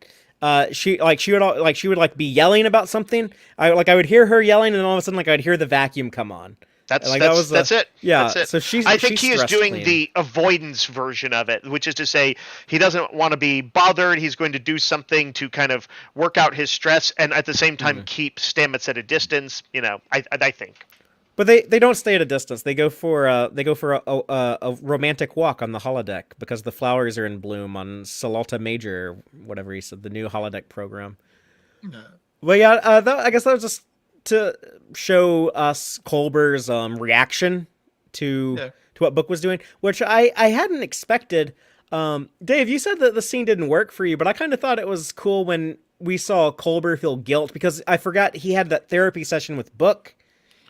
she would be yelling about something. I would hear her yelling, and then all of a sudden I'd hear the vacuum come on. That's it. Yeah. That's it. So I think he is doing clean. the avoidance version of it, which is to say he doesn't want to be bothered. He's going to do something to kind of work out his stress, and at the same time keep Stamets at a distance. I think. But they don't stay at a distance. They go for a romantic walk on the holodeck because the flowers are in bloom on Salata Major, or whatever he said, the new holodeck program. No. Well, yeah, I guess that was just to show us Culber's reaction to what Book was doing, which I hadn't expected. Dave, you said that the scene didn't work for you, but I kind of thought it was cool when we saw Culber feel guilt because I forgot he had that therapy session with Book,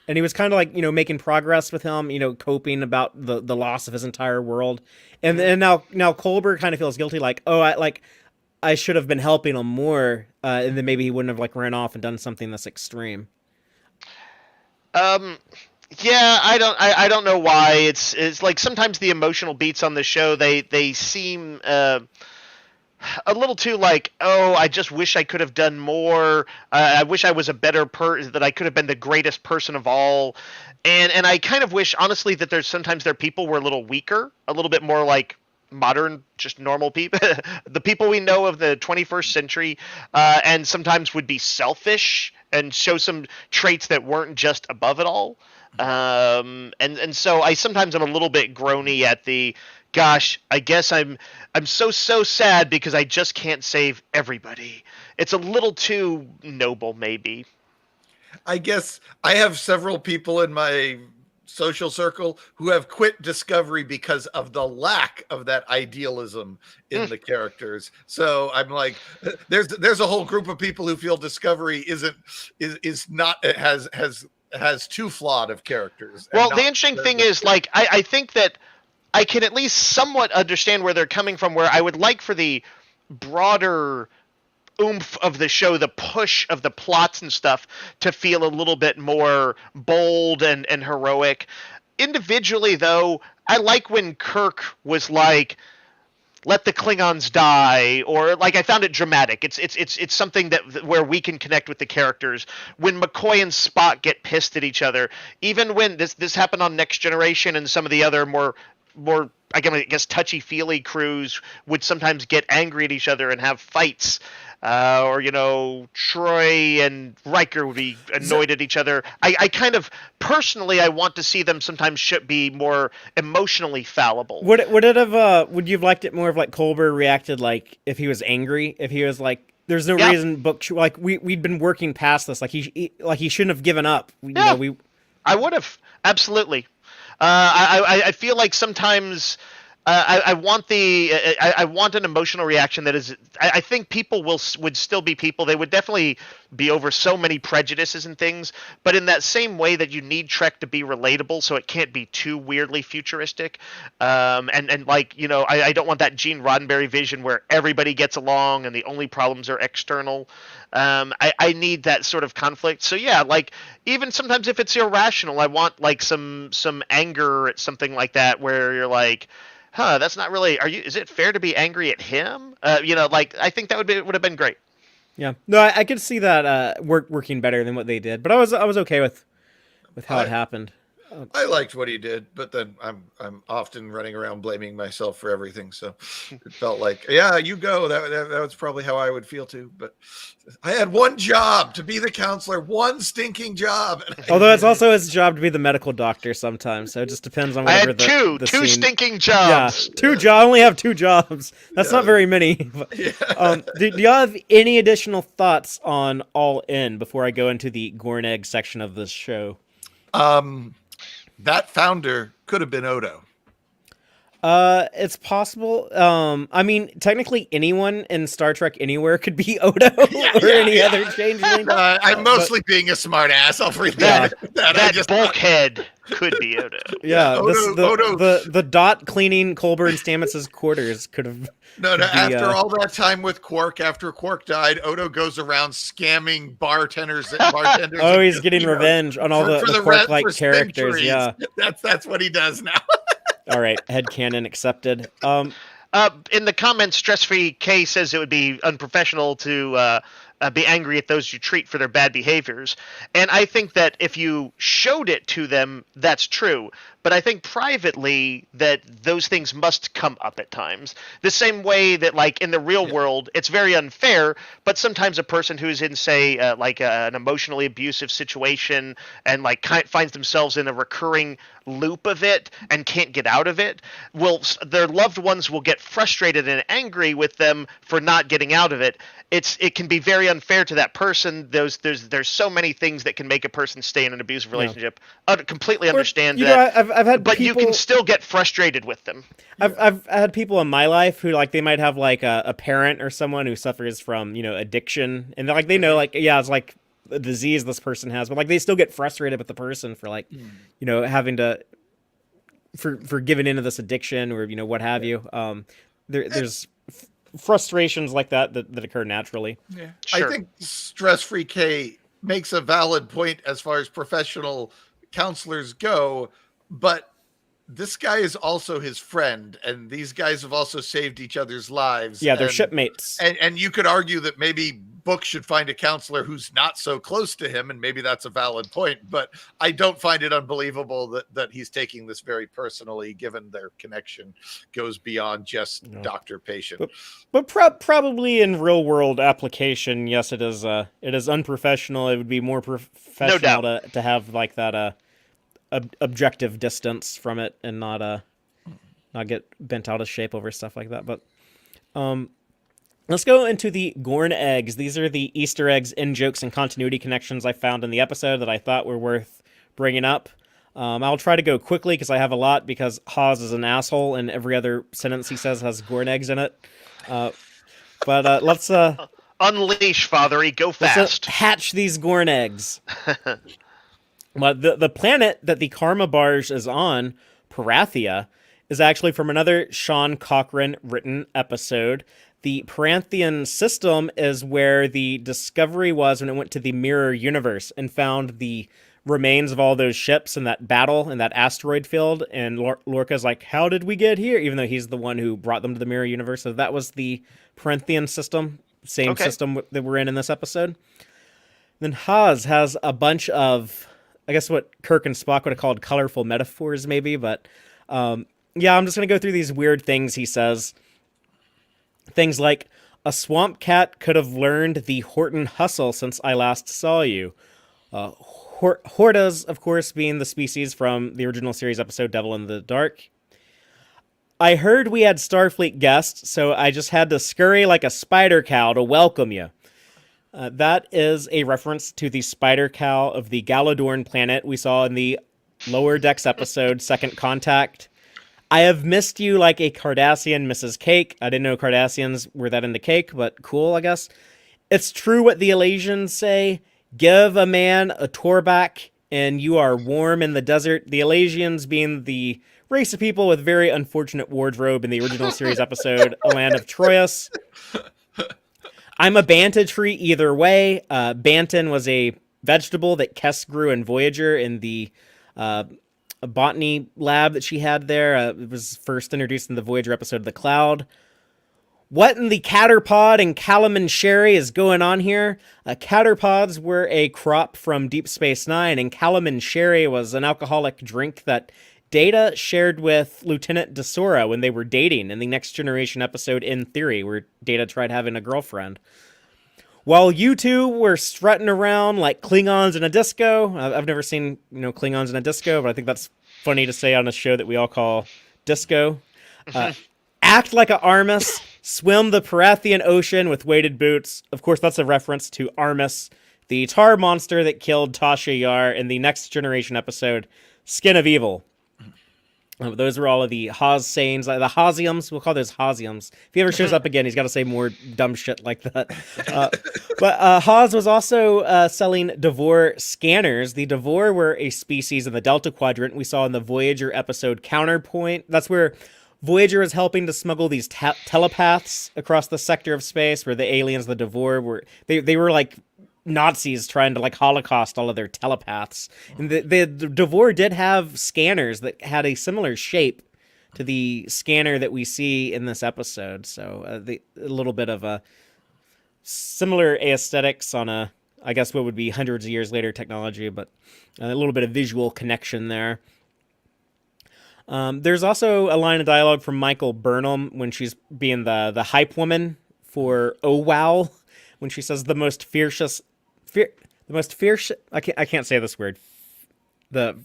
and he was kind of like, making progress with him, coping about the loss of his entire world, and then now Culber kind of feels guilty, like, I should have been helping him more, and then maybe he wouldn't have ran off and done something this extreme. Yeah, I don't know why. It's like sometimes the emotional beats on the show they seem a little too like, I just wish I could have done more. I wish I was a better person, that I could have been the greatest person of all. And I kind of wish, honestly, that sometimes their people were a little weaker, a little bit more like modern, just normal people, the people we know of the 21st century, and sometimes would be selfish and show some traits that weren't just above it all. And so I sometimes am a little bit groany at the, gosh, I guess I'm so sad because I just can't save everybody. It's a little too noble, maybe. I guess I have several people in my social circle who have quit Discovery because of the lack of that idealism in the characters. So I'm like, there's a whole group of people who feel Discovery has too flawed of characters. Well, the interesting thing is, like, I think that I can at least somewhat understand where they're coming from, where I would like for the broader oomph of the show, the push of the plots and stuff, to feel a little bit more bold and heroic. Individually, though, I like when Kirk was like, let the Klingons die, or like, I found it dramatic. It's something where we can connect with the characters. When McCoy and Spock get pissed at each other, even when this happened on Next Generation, and some of the other more I guess touchy-feely crews would sometimes get angry at each other and have fights. Or Troy and Riker would be annoyed at each other. I kind of personally, I want to see them sometimes be more emotionally fallible. Would you have liked it more if like Culber reacted like if he was angry, if he was like, there's no reason Book, like we'd been working past this, like he shouldn't have given up. I would have, absolutely. I feel like sometimes. I want an emotional reaction that is. I think people would still be people. They would definitely be over so many prejudices and things. But in that same way that you need Trek to be relatable, so it can't be too weirdly futuristic. And like I don't want that Gene Roddenberry vision where everybody gets along and the only problems are external. I need that sort of conflict. So yeah, like even sometimes if it's irrational, I want like some anger at something like that where you're like, That's not really. Is it fair to be angry at him? I think that would have been great. Yeah, no, I could see that working better than what they did, but I was okay with how it happened. I liked what he did, but then I'm often running around blaming myself for everything. So it felt like, yeah, you go. That was probably how I would feel too. But I had one job to be the counselor, one stinking job. Although it's also his job to be the medical doctor sometimes, so it just depends on whatever I had two scene. stinking jobs. Yeah, I only have 2 jobs. That's not very many. But, do y'all have any additional thoughts on All In before I go into the Gorn Egg section of this show? That founder could have been Odo. It's possible. I mean, technically anyone in Star Trek Anywhere could be Odo or any other changeling. I'm mostly being a smart ass. I'll forget that bulkhead could be Odo. Yeah, Odo. The dot cleaning Colburn Stamets' quarters could have. After all that time with Quark, after Quark died, Odo goes around scamming bartenders. Oh, he's getting revenge on all the Quark-like characters. Yeah, that's what he does now. All right, headcanon accepted. In the comments, Stress-Free K says it would be unprofessional to be angry at those you treat for their bad behaviors. And I think that if you showed it to them, that's true. But I think privately that those things must come up at times. The same way that, like, in the real world, it's very unfair, but sometimes a person who's in, say, an emotionally abusive situation and, like, finds themselves in a recurring loop of it and can't get out of it, their loved ones will get frustrated and angry with them for not getting out of it. It can be very unfair to that person. There's so many things that can make a person stay in an abusive relationship. I completely understand that. I've had but people, you can still get frustrated with them. I've had people in my life who, like, they might have like a parent or someone who suffers from addiction, and they're like, they know, like, yeah, it's like a disease this person has, but like they still get frustrated with the person for, like, having to for giving into this addiction or what have you. There's frustrations like that occur naturally. Yeah, sure. I think Stress-Free K makes a valid point as far as professional counselors go, but this guy is also his friend, and these guys have also saved each other's lives. Yeah, they're shipmates. And you could argue that maybe Book should find a counselor who's not so close to him, and maybe that's a valid point, but I don't find it unbelievable that he's taking this very personally, given their connection goes beyond just doctor-patient. But probably in real-world application, yes, it is unprofessional. It would be more professional to have, like, that objective distance from it and not get bent out of shape over stuff like that. But let's go into the Gorn Eggs. These are the Easter eggs, in-jokes, and continuity connections I found in the episode that I thought were worth bringing up. I'll try to go quickly because I have a lot, because Hawes is an asshole and every other sentence he says has Gorn Eggs in it. But let's unleash, Fathery. Go fast. Let's hatch these Gorn Eggs. But the planet that the Karma barge is on, Parathia, is actually from another Sean Cochran written episode. The Paranthian system is where the Discovery was when it went to the Mirror Universe and found the remains of all those ships in that battle in that asteroid field. And Lorca's like, how did we get here? Even though he's the one who brought them to the Mirror Universe. So that was the Paranthian system, same system that we're in this episode. Then Hawes has a bunch of, I guess, what Kirk and Spock would have called colorful metaphors, maybe. But yeah, I'm just going to go through these weird things he says. Things like, a swamp cat could have learned the Horton hustle since I last saw you. Hortas, of course, being the species from the original series episode Devil in the Dark. I heard we had Starfleet guests, so I just had to scurry like a spider cow to welcome you. That is a reference to the spider cow of the Galadorn planet we saw in the Lower Decks episode Second Contact. I have missed you like a Cardassian Mrs. Cake. I didn't know Cardassians were that into cake, but cool, I guess. It's true what the Elasians say. Give a man a Torback, and you are warm in the desert. The Elasians being the race of people with very unfortunate wardrobe in the original series episode, A Land of Troyes. I'm a Banta tree either way. Bantan was a vegetable that Kess grew in Voyager in the botany lab that she had there. It was first introduced in the Voyager episode The Cloud. What in the Caterpod and Calamine Sherry is going on here? Caterpods were a crop from Deep Space Nine, and Calamine Sherry was an alcoholic drink that Data shared with Lieutenant Desora when they were dating in the Next Generation episode In Theory, where Data tried having a girlfriend. While you two were strutting around like Klingons in a disco, I've never seen Klingons in a disco, but I think that's funny to say on a show that we all call disco. Act like a Armus, swim the Parathian Ocean with weighted boots. Of course, that's a reference to Armus, the tar monster that killed Tasha Yar in the Next Generation episode Skin of Evil. Those were all of the Haas sayings, like the Hosiums. We'll call those Hosiums. If he ever shows up again, he's got to say more dumb shit like that. But Haas was also selling Devore scanners. The Devore were a species in the Delta Quadrant we saw in the Voyager episode Counterpoint. That's where Voyager is helping to smuggle these telepaths across the sector of space, where the aliens, the Devore, were they were like Nazis trying to like Holocaust all of their telepaths. And the Devore did have scanners that had a similar shape to the scanner that we see in this episode. So a little bit of a similar aesthetics on I guess what would be hundreds of years later technology, but a little bit of visual connection there. There's also a line of dialogue from Michael Burnham when she's being the hype woman for Oh Wow, when she says the most fierce. I can't say this word. The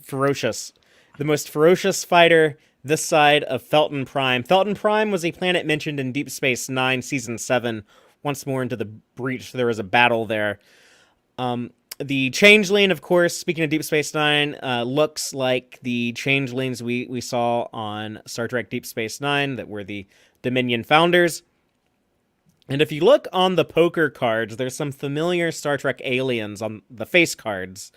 most ferocious fighter this side of Felton Prime. Felton Prime was a planet mentioned in Deep Space Nine, Season 7. Once more into the breach, there was a battle there. The Changeling, of course, speaking of Deep Space Nine, looks like the Changelings we saw on Star Trek Deep Space Nine that were the Dominion founders. And if you look on the poker cards, there's some familiar Star Trek aliens on the face cards.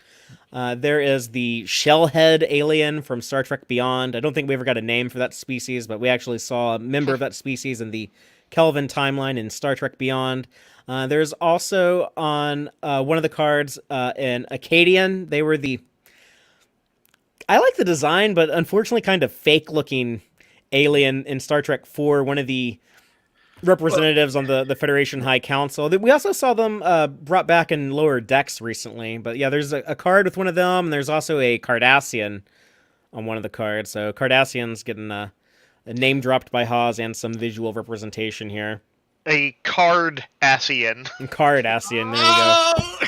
There is the Shellhead alien from Star Trek Beyond. I don't think we ever got a name for that species, but we actually saw a member of that species in the Kelvin timeline in Star Trek Beyond. There's also on one of the cards an Acadian. They were I like the design, but unfortunately kind of fake-looking alien in Star Trek 4, one of the representatives on the Federation High Council. We also saw them brought back in Lower Decks recently. But yeah, there's a card with one of them, and there's also a Cardassian on one of the cards. So Cardassian's getting a name dropped by Haas and some visual representation here. A Cardassian. Cardassian, there we go.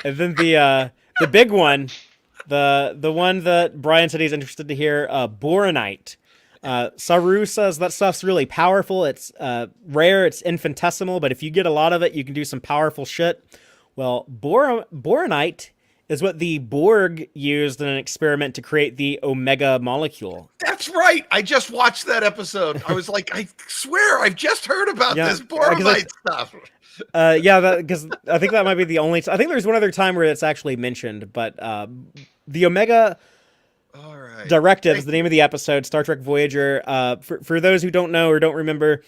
And then the big one, the one that Brian said he's interested to hear, Boronite. Saru says that stuff's really powerful. It's rare, it's infinitesimal, but if you get a lot of it, you can do some powerful shit. Well, boronite is what the Borg used in an experiment to create the Omega molecule. That's right. I just watched that episode. I was like, I swear I've just heard about this boronite stuff. Because I think that might be the only. I think there's one other time where it's actually mentioned, but the Omega Directive is the name of the episode, Star Trek Voyager. For those who don't know or don't remember,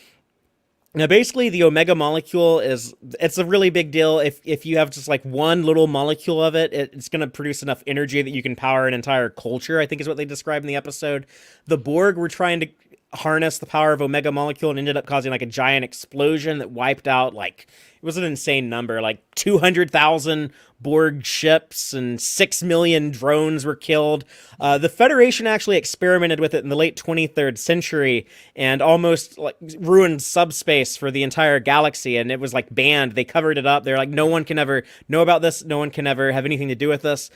now basically the Omega molecule it's a really big deal. If you have just like one little molecule of it, it's going to produce enough energy that you can power an entire culture, I think is what they described in the episode. The Borg were trying to harness the power of Omega molecule and ended up causing like a giant explosion that wiped out it was an insane number, like 200,000 Borg ships and 6 million drones were killed. The Federation actually experimented with it in the late 23rd century and almost ruined subspace for the entire galaxy, and it was banned. They covered it up. They're like, no one can ever know about this. No one can ever have anything to do with this.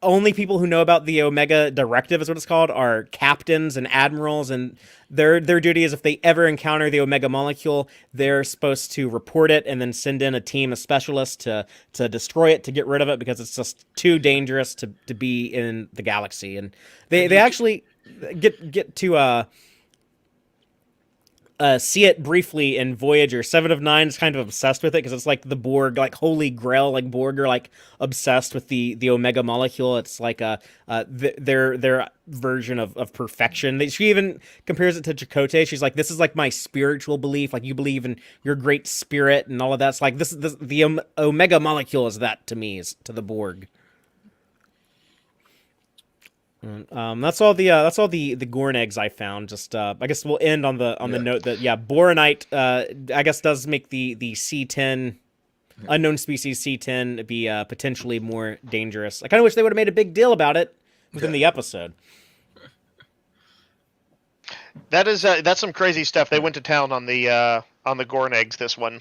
Only people who know about the Omega Directive is what it's called are captains and admirals, and their duty is if they ever encounter the Omega molecule, they're supposed to report it and then send in a team of specialists to destroy it, to get rid of it, because it's just too dangerous to be in the galaxy. And they actually get to see it briefly in Voyager. 7 of 9 is kind of obsessed with it because it's like the Borg, holy grail, Borg are obsessed with the Omega molecule. It's like their version of perfection. She even compares it to Chakotay. She's like, this is my spiritual belief. You believe in your great spirit and all of that. It's the Omega molecule is that to me, is to the Borg. That's all the Gorn eggs I found. Just I guess we'll end on the note that boronite I guess does make the C10 unknown species C10 be potentially more dangerous. I kind of wish they would have made a big deal about it within the episode. That's some crazy stuff. They went to town on the Gorn eggs this one.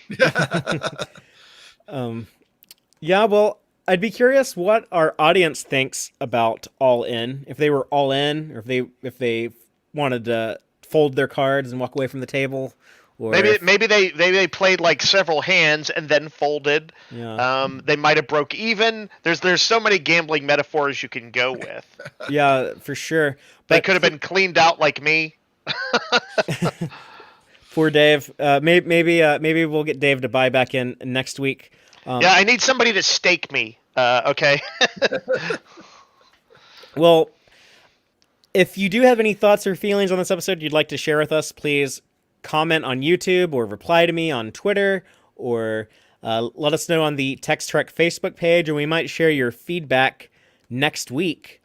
Yeah, well, I'd be curious what our audience thinks about All In. If they were all in, or if they wanted to fold their cards and walk away from the table, or maybe they played like several hands and then folded. Yeah. They might have broke even. There's so many gambling metaphors you can go with. Yeah, for sure. They could have been cleaned out like me. Poor Dave. Maybe we'll get Dave to buy back in next week. Yeah, I need somebody to stake me. Okay. Well, if you do have any thoughts or feelings on this episode you'd like to share with us, please comment on YouTube or reply to me on Twitter, or let us know on the Tex-Trek Facebook page, and we might share your feedback next week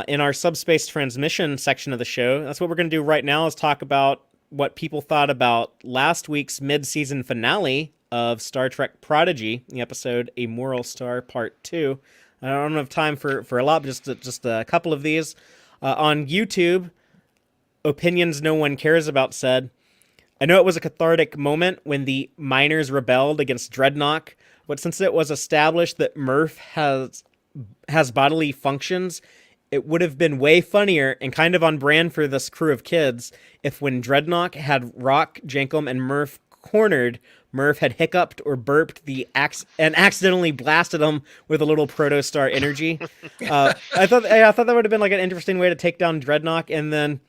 in our subspace transmission section of the show. That's what we're going to do right now, is talk about what people thought about last week's mid-season finale of Star Trek Prodigy, the episode A Moral Star Part 2. I don't have time for a lot, but just a couple of these. On YouTube, Opinions No One Cares About said, I know it was a cathartic moment when the miners rebelled against Dreadnought, but since it was established that Murph has bodily functions, it would have been way funnier and kind of on brand for this crew of kids if when Dreadnought had Rock, Jankum, and Murph cornered, Murph had hiccuped or burped and accidentally blasted him with a little protostar energy. I thought that would have been like an interesting way to take down Dreadnought. And then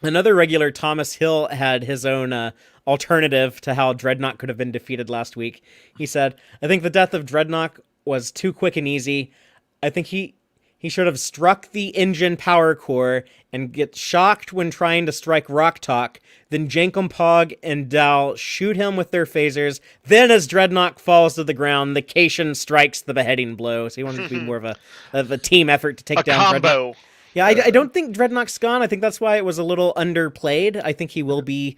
another regular, Thomas Hill, had his own alternative to how Dreadnought could have been defeated last week. He said, I think the death of Dreadnought was too quick and easy. I think he should have struck the engine power core and get shocked when trying to strike Rock Talk. Then Jankum, Pog, and Dal shoot him with their phasers. Then as Dreadnought falls to the ground, the Cation strikes the beheading blow. So he wanted it to be more of a team effort to take down combo. Dreadnought. Yeah, I don't think Dreadnought's gone. I think that's why it was a little underplayed. I think he will be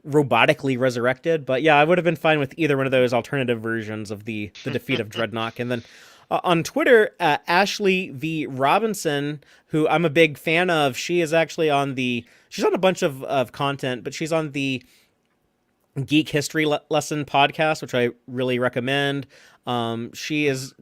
robotically resurrected. But yeah, I would have been fine with either one of those alternative versions of the defeat of Dreadnought. And then on Twitter, Ashley V. Robinson, who I'm a big fan of, she is actually she's on a bunch of content, but she's on the Geek History Lesson podcast, which I really recommend. She has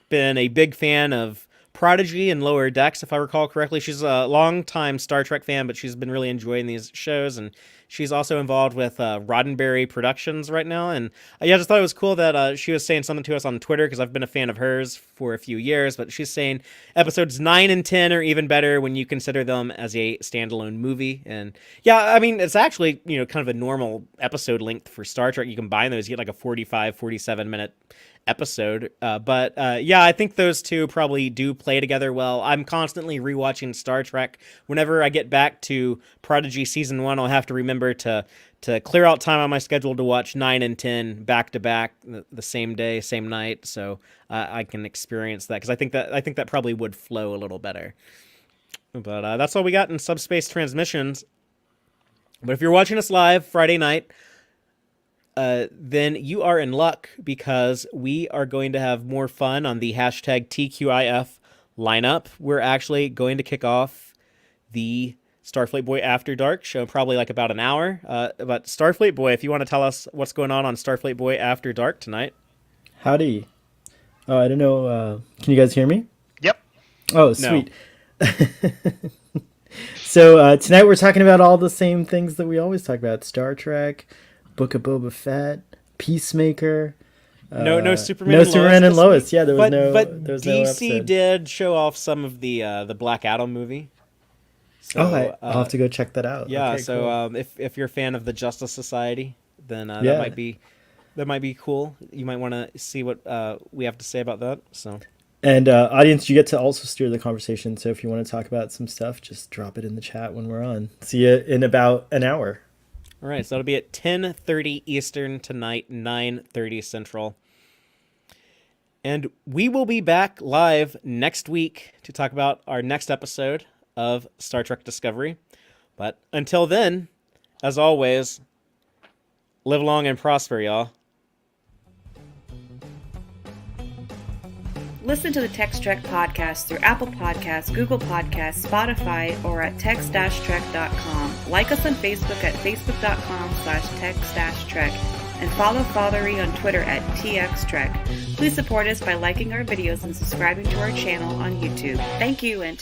been a big fan of Prodigy and Lower Decks, if I recall correctly. She's a longtime Star Trek fan, but she's been really enjoying these shows, and she's also involved with Roddenberry Productions right now. And I just thought it was cool that she was saying something to us on Twitter, because I've been a fan of hers for a few years, but she's saying episodes 9 and 10 are even better when you consider them as a standalone movie. And yeah, I mean, it's actually, kind of a normal episode length for Star Trek. You combine those, you get like a 45, 47-minute episode. But yeah, I think those two probably do play together well. I'm constantly rewatching Star Trek. Whenever I get back to Prodigy Season 1, I'll have to remember to clear out time on my schedule to watch 9 and 10 back to back the same day, same night, so I can experience that, because I think that probably would flow a little better. But that's all we got in Subspace Transmissions. But if you're watching us live Friday night, then you are in luck, because we are going to have more fun on the hashtag TQIF lineup. We're actually going to kick off the Starfleet Boy After Dark show, probably like about an hour. But Starfleet Boy, if you want to tell us what's going on Starfleet Boy After Dark tonight. Howdy. Oh, I don't know. Can you guys hear me? Yep. Oh, sweet. No. So tonight we're talking about all the same things that we always talk about: Star Trek, Book of Boba Fett, Peacemaker. No Superman. No Superman and Lois. Yeah, there was but there was DC no did show off some of the Black Adam movie. So, I'll have to go check that out. Yeah, okay, so cool. If you're a fan of the Justice Society, then yeah. that might be cool. You might want to see what we have to say about that. So. And audience, you get to also steer the conversation. So if you want to talk about some stuff, just drop it in the chat when we're on. See you in about an hour. All right, so it'll be at 10:30 Eastern tonight, 9:30 Central. And we will be back live next week to talk about our next episode of Star Trek Discovery. But until then, as always, live long and prosper, y'all. Listen to the Tex-Trek podcast through Apple Podcasts, Google Podcasts, Spotify, or at tex-trek.com. Like us on Facebook at facebook.com/tex-trek. And follow Fathery on Twitter at TXTrek. Please support us by liking our videos and subscribing to our channel on YouTube. Thank you, and